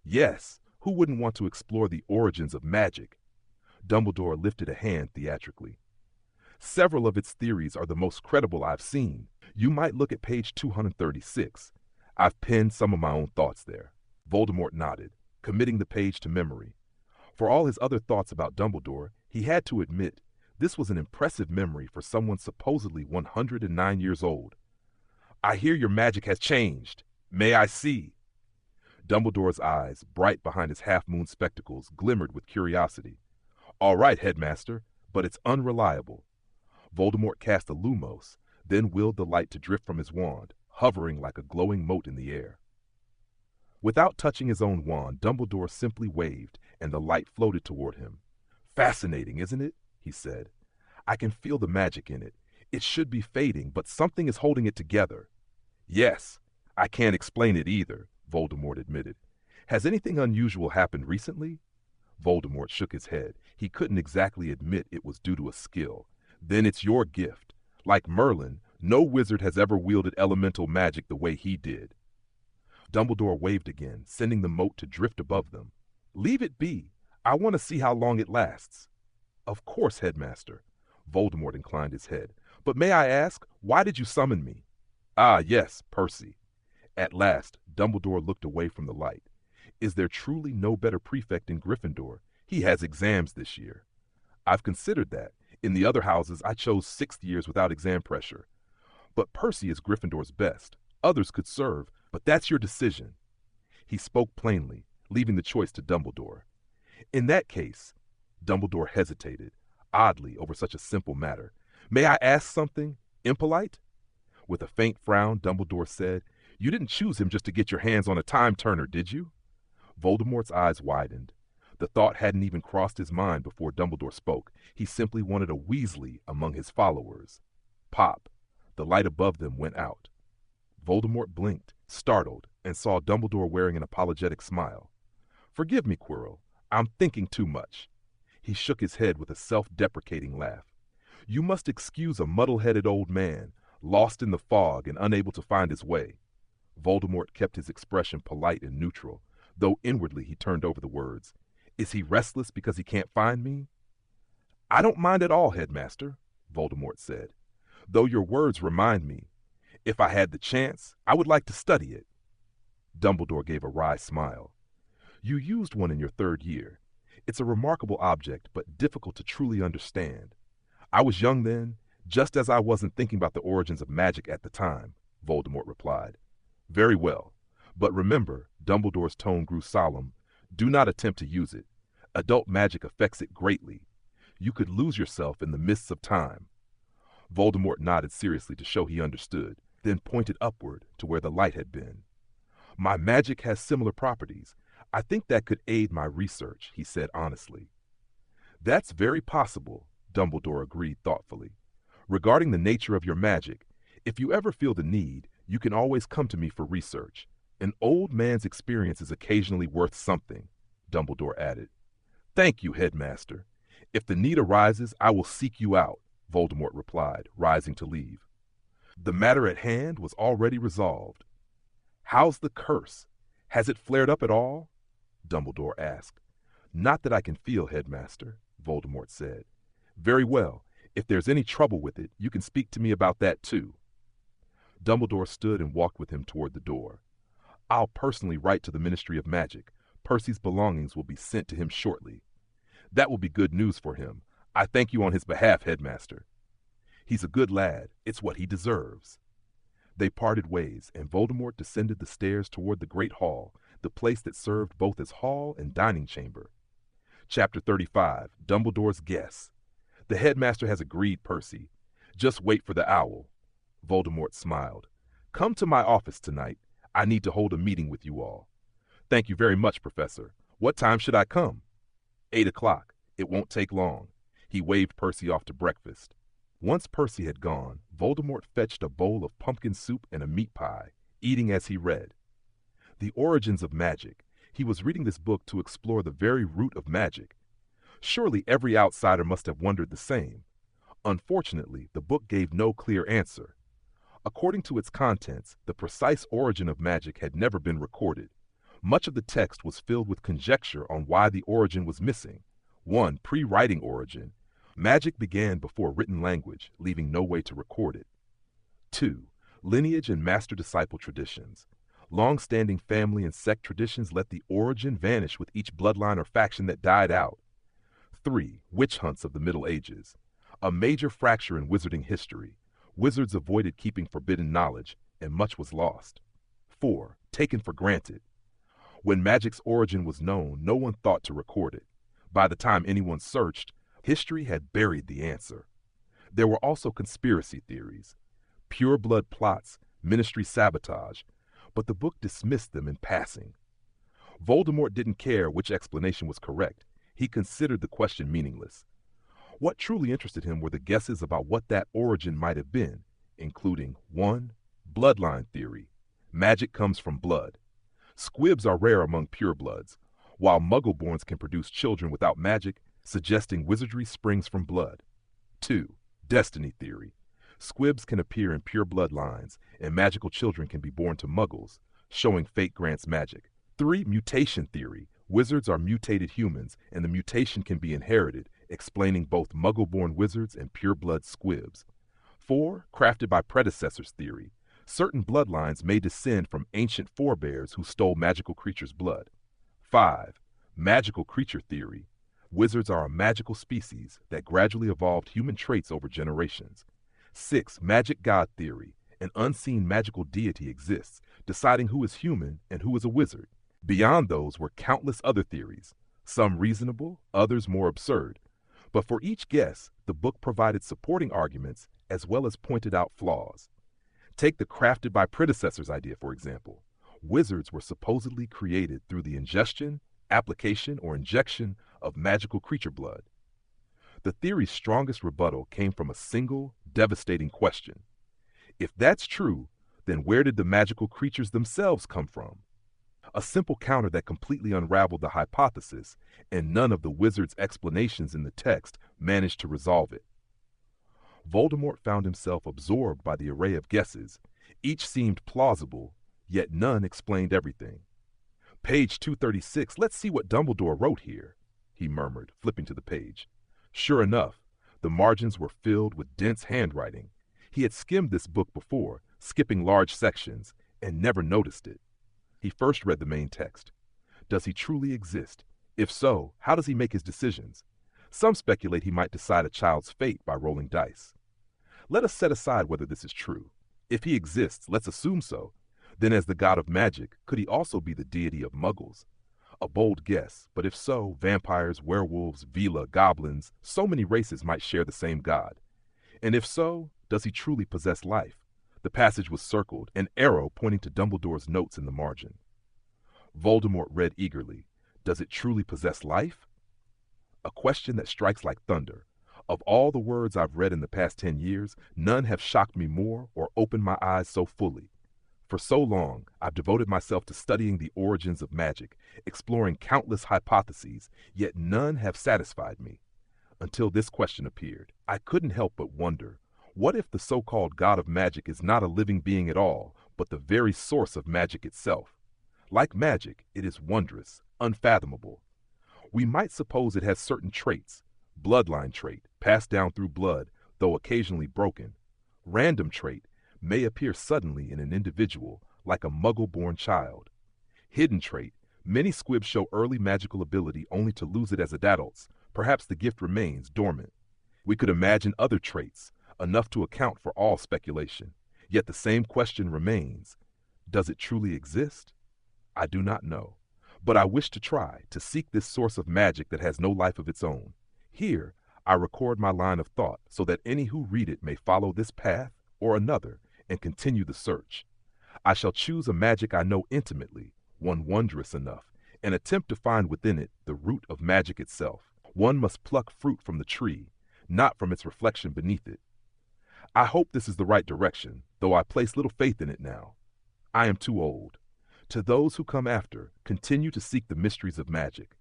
Yes, who wouldn't want to explore the origins of magic? Dumbledore lifted a hand theatrically. Several of its theories are the most credible I've seen. You might look at page 236. I've penned some of my own thoughts there. Voldemort nodded, committing the page to memory. For all his other thoughts about Dumbledore, he had to admit this was an impressive memory for someone supposedly 109 years old. I hear your magic has changed. May I see? Dumbledore's eyes, bright behind his half-moon spectacles, glimmered with curiosity. All right, Headmaster, but it's unreliable. Voldemort cast a lumos, then willed the light to drift from his wand, hovering like a glowing mote in the air. Without touching his own wand, Dumbledore simply waved, and the light floated toward him. Fascinating, isn't it? He said. I can feel the magic in it. It should be fading, but something is holding it together. Yes, I can't explain it either, Voldemort admitted. Has anything unusual happened recently? Voldemort shook his head. He couldn't exactly admit it was due to a skill. Then it's your gift. Like Merlin, no wizard has ever wielded elemental magic the way he did. Dumbledore waved again, sending the mote to drift above them. Leave it be. I want to see how long it lasts. Of course, Headmaster. Voldemort inclined his head. But may I ask, why did you summon me? Ah, yes, Percy. At last, Dumbledore looked away from the light. Is there truly no better prefect in Gryffindor? He has exams this year. I've considered that. In the other houses, I chose 6th years without exam pressure. But Percy is Gryffindor's best. Others could serve, but that's your decision. He spoke plainly, leaving the choice to Dumbledore. In that case, Dumbledore hesitated, oddly, over such a simple matter. May I ask something? Impolite? With a faint frown, Dumbledore said, You didn't choose him just to get your hands on a time-turner, did you? Voldemort's eyes widened. The thought hadn't even crossed his mind before Dumbledore spoke. He simply wanted a Weasley among his followers. Pop. The light above them went out. Voldemort blinked, startled, and saw Dumbledore wearing an apologetic smile. Forgive me, Quirrell. I'm thinking too much. He shook his head with a self-deprecating laugh. You must excuse a muddle-headed old man, lost in the fog and unable to find his way. Voldemort kept his expression polite and neutral, though inwardly he turned over the words. Is he restless because he can't find me? I don't mind at all, Headmaster, Voldemort said, though your words remind me. If I had the chance, I would like to study it. Dumbledore gave a wry smile. You used one in your 3rd year. It's a remarkable object, but difficult to truly understand. I was young then, just as I wasn't thinking about the origins of magic at the time, Voldemort replied. Very well, but remember, Dumbledore's tone grew solemn, do not attempt to use it. Adult magic affects it greatly. You could lose yourself in the mists of time. Voldemort nodded seriously to show he understood, then pointed upward to where the light had been. My magic has similar properties. I think that could aid my research, he said honestly. That's very possible, Dumbledore agreed thoughtfully. Regarding the nature of your magic, if you ever feel the need, you can always come to me for research. An old man's experience is occasionally worth something, Dumbledore added. Thank you, Headmaster. If the need arises, I will seek you out, Voldemort replied, rising to leave. The matter at hand was already resolved. How's the curse? Has it flared up at all? Dumbledore asked. Not that I can feel, Headmaster, Voldemort said. Very well. If there's any trouble with it, you can speak to me about that too. Dumbledore stood and walked with him toward the door. I'll personally write to the Ministry of Magic. Percy's belongings will be sent to him shortly. That will be good news for him. I thank you on his behalf, Headmaster. He's a good lad. It's what he deserves. They parted ways, and Voldemort descended the stairs toward the Great Hall, the place that served both as hall and dining chamber. Chapter 35, Dumbledore's Guess. The Headmaster has agreed, Percy. Just wait for the owl. Voldemort smiled. Come to my office tonight. I need to hold a meeting with you all. Thank you very much, Professor. What time should I come? 8 o'clock. It won't take long. He waved Percy off to breakfast. Once Percy had gone, Voldemort fetched a bowl of pumpkin soup and a meat pie, eating as he read. The Origins of Magic. He was reading this book to explore the very root of magic. Surely every outsider must have wondered the same. Unfortunately, the book gave no clear answer. According to its contents, the precise origin of magic had never been recorded. Much of the text was filled with conjecture on why the origin was missing. 1. Pre-writing origin. Magic began before written language, leaving no way to record it. 2. Lineage and master-disciple traditions. Long-standing family and sect traditions let the origin vanish with each bloodline or faction that died out. 3. Witch hunts of the Middle Ages. A major fracture in wizarding history. Wizards avoided keeping forbidden knowledge, and much was lost. 4. Taken for granted. When magic's origin was known, no one thought to record it. By the time anyone searched, history had buried the answer. There were also conspiracy theories, pure-blood plots, ministry sabotage, but the book dismissed them in passing. Voldemort didn't care which explanation was correct. He considered the question meaningless. What truly interested him were the guesses about what that origin might have been, including 1. Bloodline theory. Magic comes from blood. Squibs are rare among purebloods, while Muggleborns can produce children without magic, suggesting wizardry springs from blood. 2. Destiny theory. Squibs can appear in pure bloodlines, and magical children can be born to Muggles, showing fate grants magic. 3. Mutation theory. Wizards are mutated humans, and the mutation can be inherited, explaining both Muggle-born wizards and pure-blood squibs. 4. Crafted by predecessors theory. Certain bloodlines may descend from ancient forebears who stole magical creatures' blood. 5. Magical creature theory. Wizards are a magical species that gradually evolved human traits over generations. 6. Magic god theory. An unseen magical deity exists, deciding who is human and who is a wizard. Beyond those were countless other theories, some reasonable, others more absurd. But for each guess, the book provided supporting arguments as well as pointed out flaws. Take the crafted by predecessors idea, for example. Wizards were supposedly created through the ingestion, application, or injection of magical creature blood. The theory's strongest rebuttal came from a single, devastating question. If that's true, then where did the magical creatures themselves come from? A simple counter that completely unraveled the hypothesis, and none of the wizard's explanations in the text managed to resolve it. Voldemort found himself absorbed by the array of guesses. Each seemed plausible, yet none explained everything. Page 236, let's see what Dumbledore wrote here, he murmured, flipping to the page. Sure enough, the margins were filled with dense handwriting. He had skimmed this book before, skipping large sections, and never noticed it. He first read the main text. Does he truly exist? If so, how does he make his decisions? Some speculate he might decide a child's fate by rolling dice. Let us set aside whether this is true. If he exists, let's assume so. Then as the god of magic, could he also be the deity of Muggles? A bold guess, but if so, vampires, werewolves, Vila, goblins, so many races might share the same god. And if so, does he truly possess life? The passage was circled, an arrow pointing to Dumbledore's notes in the margin. Voldemort read eagerly. Does it truly possess life? A question that strikes like thunder. Of all the words I've read in the past 10 years, none have shocked me more or opened my eyes so fully. For so long, I've devoted myself to studying the origins of magic, exploring countless hypotheses, yet none have satisfied me. Until this question appeared, I couldn't help but wonder, what if the so-called god of magic is not a living being at all, but the very source of magic itself? Like magic, it is wondrous, unfathomable. We might suppose it has certain traits, bloodline trait, passed down through blood, though occasionally broken. Random trait, may appear suddenly in an individual, like a muggle-born child. Hidden trait, many squibs show early magical ability only to lose it as adults. Perhaps the gift remains dormant. We could imagine other traits, enough to account for all speculation. Yet the same question remains. Does it truly exist? I do not know. But I wish to try to seek this source of magic that has no life of its own. Here, I record my line of thought so that any who read it may follow this path or another and continue the search. I shall choose a magic I know intimately, one wondrous enough, and attempt to find within it the root of magic itself. One must pluck fruit from the tree, not from its reflection beneath it. I hope this is the right direction, though I place little faith in it now. I am too old. To those who come after, continue to seek the mysteries of magic.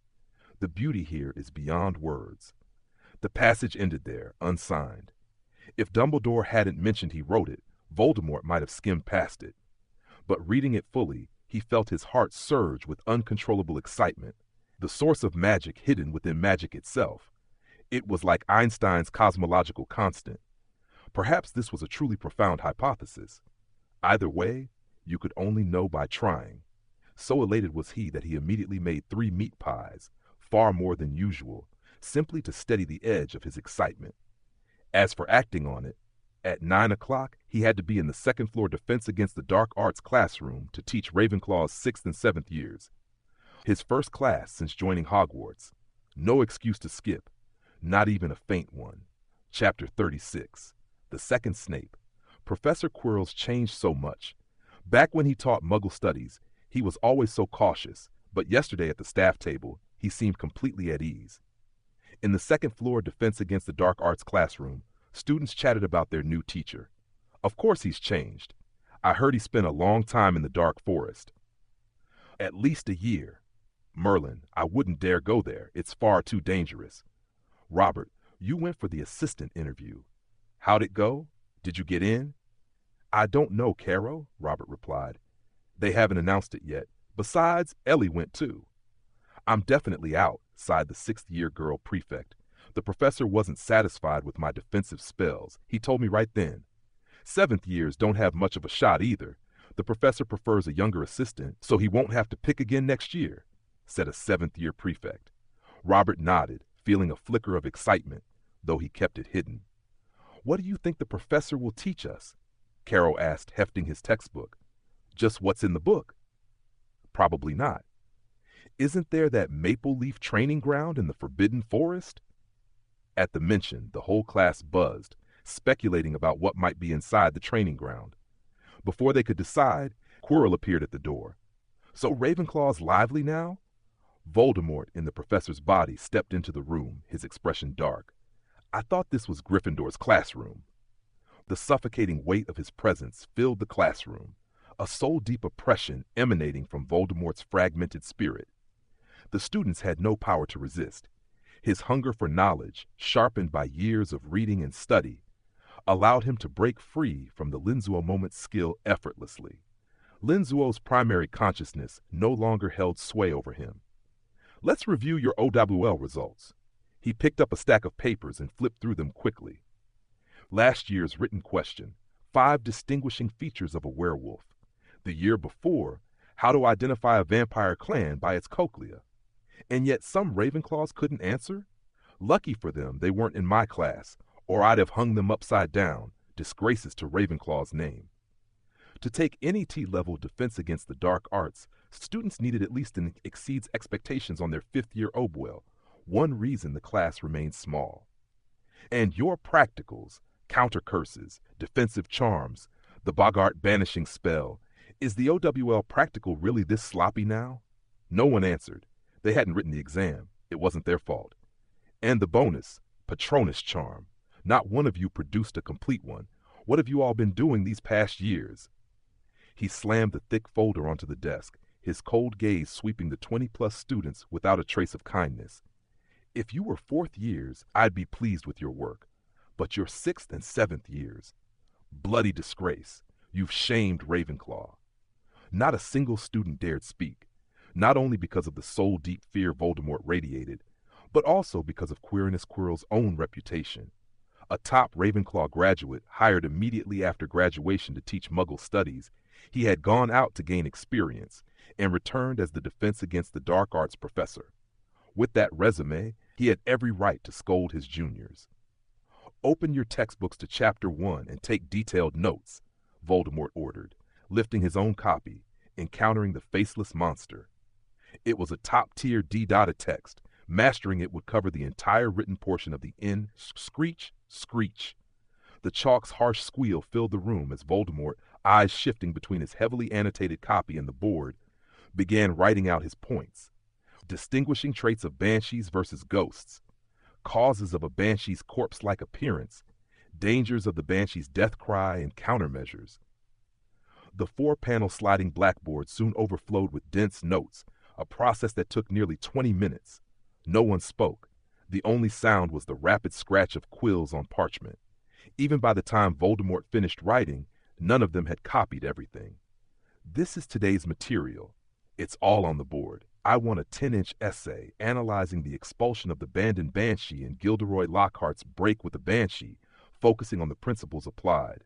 The beauty here is beyond words. The passage ended there, unsigned. If Dumbledore hadn't mentioned he wrote it, Voldemort might have skimmed past it. But reading it fully, he felt his heart surge with uncontrollable excitement. The source of magic hidden within magic itself. It was like Einstein's cosmological constant. Perhaps this was a truly profound hypothesis. Either way, you could only know by trying. So elated was he that he immediately made 3 meat pies, far more than usual, simply to steady the edge of his excitement. As for acting on it, at 9 o'clock, he had to be in the second-floor Defense Against the Dark Arts classroom to teach Ravenclaw's 6th and 7th years. His first class since joining Hogwarts. No excuse to skip, not even a faint one. Chapter 36. The Second Snape. Professor Quirrell's changed so much. Back when he taught Muggle studies, he was always so cautious, but yesterday at the staff table, he seemed completely at ease. In the second-floor Defense Against the Dark Arts classroom, students chatted about their new teacher. Of course he's changed. I heard he spent a long time in the Dark Forest. At least a year. Merlin, I wouldn't dare go there. It's far too dangerous. Robert, you went for the assistant interview. How'd it go? Did you get in? I don't know, Caro, Robert replied. They haven't announced it yet. Besides, Ellie went too. I'm definitely out, sighed the 6th-year girl prefect. The professor wasn't satisfied with my defensive spells. He told me right then. 7th years don't have much of a shot either. The professor prefers a younger assistant, so he won't have to pick again next year, said a 7th-year prefect. Robert nodded, feeling a flicker of excitement, though he kept it hidden. What do you think the professor will teach us? Caro asked, hefting his textbook. Just what's in the book? Probably not. Isn't there that maple leaf training ground in the Forbidden Forest? At the mention, the whole class buzzed, speculating about what might be inside the training ground. Before they could decide, Quirrell appeared at the door. So Ravenclaw's lively now? Voldemort in the professor's body stepped into the room, his expression dark. I thought this was Gryffindor's classroom. The suffocating weight of his presence filled the classroom, a soul-deep oppression emanating from Voldemort's fragmented spirit. The students had no power to resist. His hunger for knowledge, sharpened by years of reading and study, allowed him to break free from the Linzuo moment's skill effortlessly. Linzuo's primary consciousness no longer held sway over him. Let's review your OWL results. He picked up a stack of papers and flipped through them quickly. Last year's written question, 5 distinguishing features of a werewolf. The year before, how to identify a vampire clan by its cochlea. And yet some Ravenclaws couldn't answer? Lucky for them they weren't in my class, or I'd have hung them upside down, disgraces to Ravenclaw's name. To take any T-level Defense Against the Dark Arts, students needed at least an exceeds expectations on their 5th-year OWL, one reason the class remained small. And your practicals, counter curses, defensive charms, the Boggart banishing spell, is the OWL practical really this sloppy now? No one answered. They hadn't written the exam. It wasn't their fault. And the bonus, Patronus charm. Not one of you produced a complete one. What have you all been doing these past years? He slammed the thick folder onto the desk, his cold gaze sweeping the 20-plus students without a trace of kindness. If you were fourth years, I'd be pleased with your work. But you're sixth and seventh years. Bloody disgrace. You've shamed Ravenclaw. Not a single student dared speak, not only because of the soul-deep fear Voldemort radiated, but also because of Quirinus Quirrell's own reputation. A top Ravenclaw graduate hired immediately after graduation to teach Muggle studies, he had gone out to gain experience and returned as the defense against the dark arts professor. With that resume, he had every right to scold his juniors. Open your textbooks to Chapter 1 and take detailed notes, Voldemort ordered, lifting his own copy, encountering the faceless monster. It was a top-tier D-dotted text. Mastering it would cover the entire written portion of the N. Screech, screech. The chalk's harsh squeal filled the room as Voldemort, eyes shifting between his heavily annotated copy and the board, began writing out his points. Distinguishing traits of banshees versus ghosts, causes of a banshee's corpse-like appearance, dangers of the banshee's death cry, and countermeasures. The 4-panel sliding blackboard soon overflowed with dense notes, a process that took nearly 20 minutes. No one spoke. The only sound was the rapid scratch of quills on parchment. Even by the time Voldemort finished writing, none of them had copied everything. This is today's material. It's all on the board. I want a 10-inch essay analyzing the expulsion of the Banded Banshee in Gilderoy Lockhart's Break with the Banshee, focusing on the principles applied.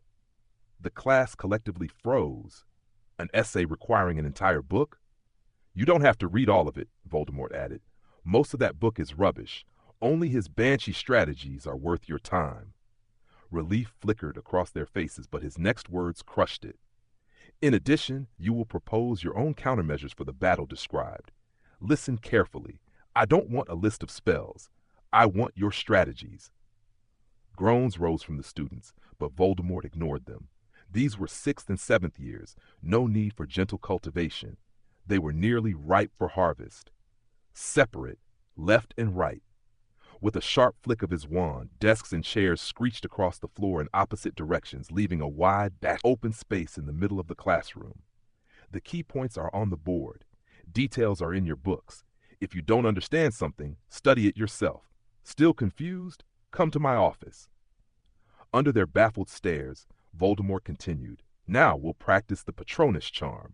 The class collectively froze. An essay requiring an entire book? You don't have to read all of it, Voldemort added. Most of that book is rubbish. Only his Banshee strategies are worth your time. Relief flickered across their faces, but his next words crushed it. In addition, you will propose your own countermeasures for the battle described. Listen carefully. I don't want a list of spells. I want your strategies. Groans rose from the students, but Voldemort ignored them. These were 6th and 7th years, no need for gentle cultivation. They were nearly ripe for harvest. Separate, left and right. With a sharp flick of his wand, desks and chairs screeched across the floor in opposite directions, leaving a wide, open space in the middle of the classroom. The key points are on the board. Details are in your books. If you don't understand something, study it yourself. Still confused? Come to my office. Under their baffled stares, Voldemort continued. Now we'll practice the Patronus charm.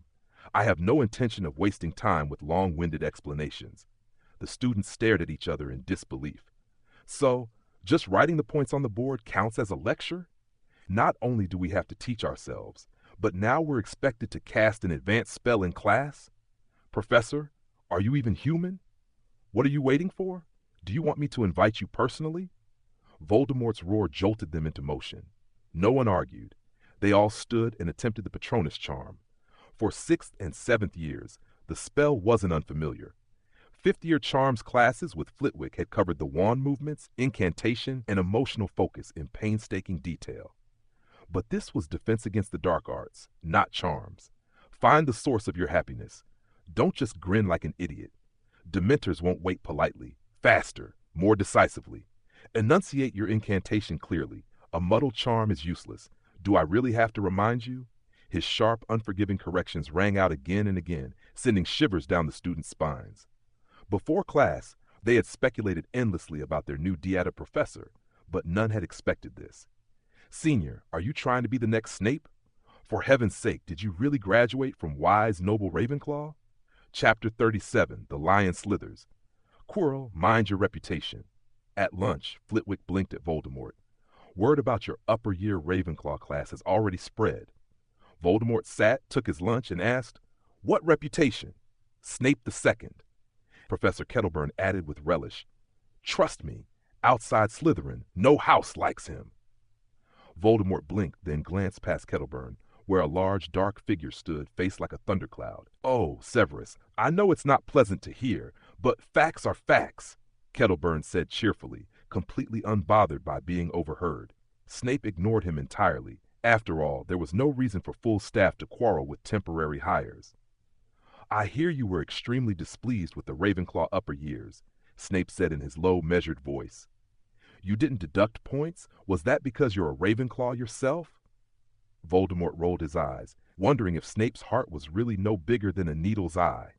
I have no intention of wasting time with long-winded explanations. The students stared at each other in disbelief. So, just writing the points on the board counts as a lecture? Not only do we have to teach ourselves, but now we're expected to cast an advanced spell in class? Professor, are you even human? What are you waiting for? Do you want me to invite you personally? Voldemort's roar jolted them into motion. No one argued. They all stood and attempted the Patronus charm. For 6th and 7th years, the spell wasn't unfamiliar. 5th-year charms classes with Flitwick had covered the wand movements, incantation, and emotional focus in painstaking detail. But this was defense against the dark arts, not charms. Find the source of your happiness. Don't just grin like an idiot. Dementors won't wait politely. Faster, more decisively. Enunciate your incantation clearly. A muddled charm is useless. Do I really have to remind you? His sharp, unforgiving corrections rang out again and again, sending shivers down the students' spines. Before class, they had speculated endlessly about their new Dieta professor, but none had expected this. Senior, are you trying to be the next Snape? For heaven's sake, did you really graduate from wise, noble Ravenclaw? Chapter 37, The Lion Slithers. Quirrell, mind your reputation. At lunch, Flitwick blinked at Voldemort. Word about your upper-year Ravenclaw class has already spread. Voldemort sat, took his lunch, and asked, What reputation? Snape the Second. Professor Kettleburn added with relish, Trust me, outside Slytherin, no house likes him. Voldemort blinked, then glanced past Kettleburn, where a large, dark figure stood, faced like a thundercloud. Oh, Severus, I know it's not pleasant to hear, but facts are facts, Kettleburn said cheerfully, completely unbothered by being overheard. Snape ignored him entirely. After all, there was no reason for full staff to quarrel with temporary hires. I hear you were extremely displeased with the Ravenclaw upper years, Snape said in his low, measured voice. You didn't deduct points? Was that because you're a Ravenclaw yourself? Voldemort rolled his eyes, wondering if Snape's heart was really no bigger than a needle's eye.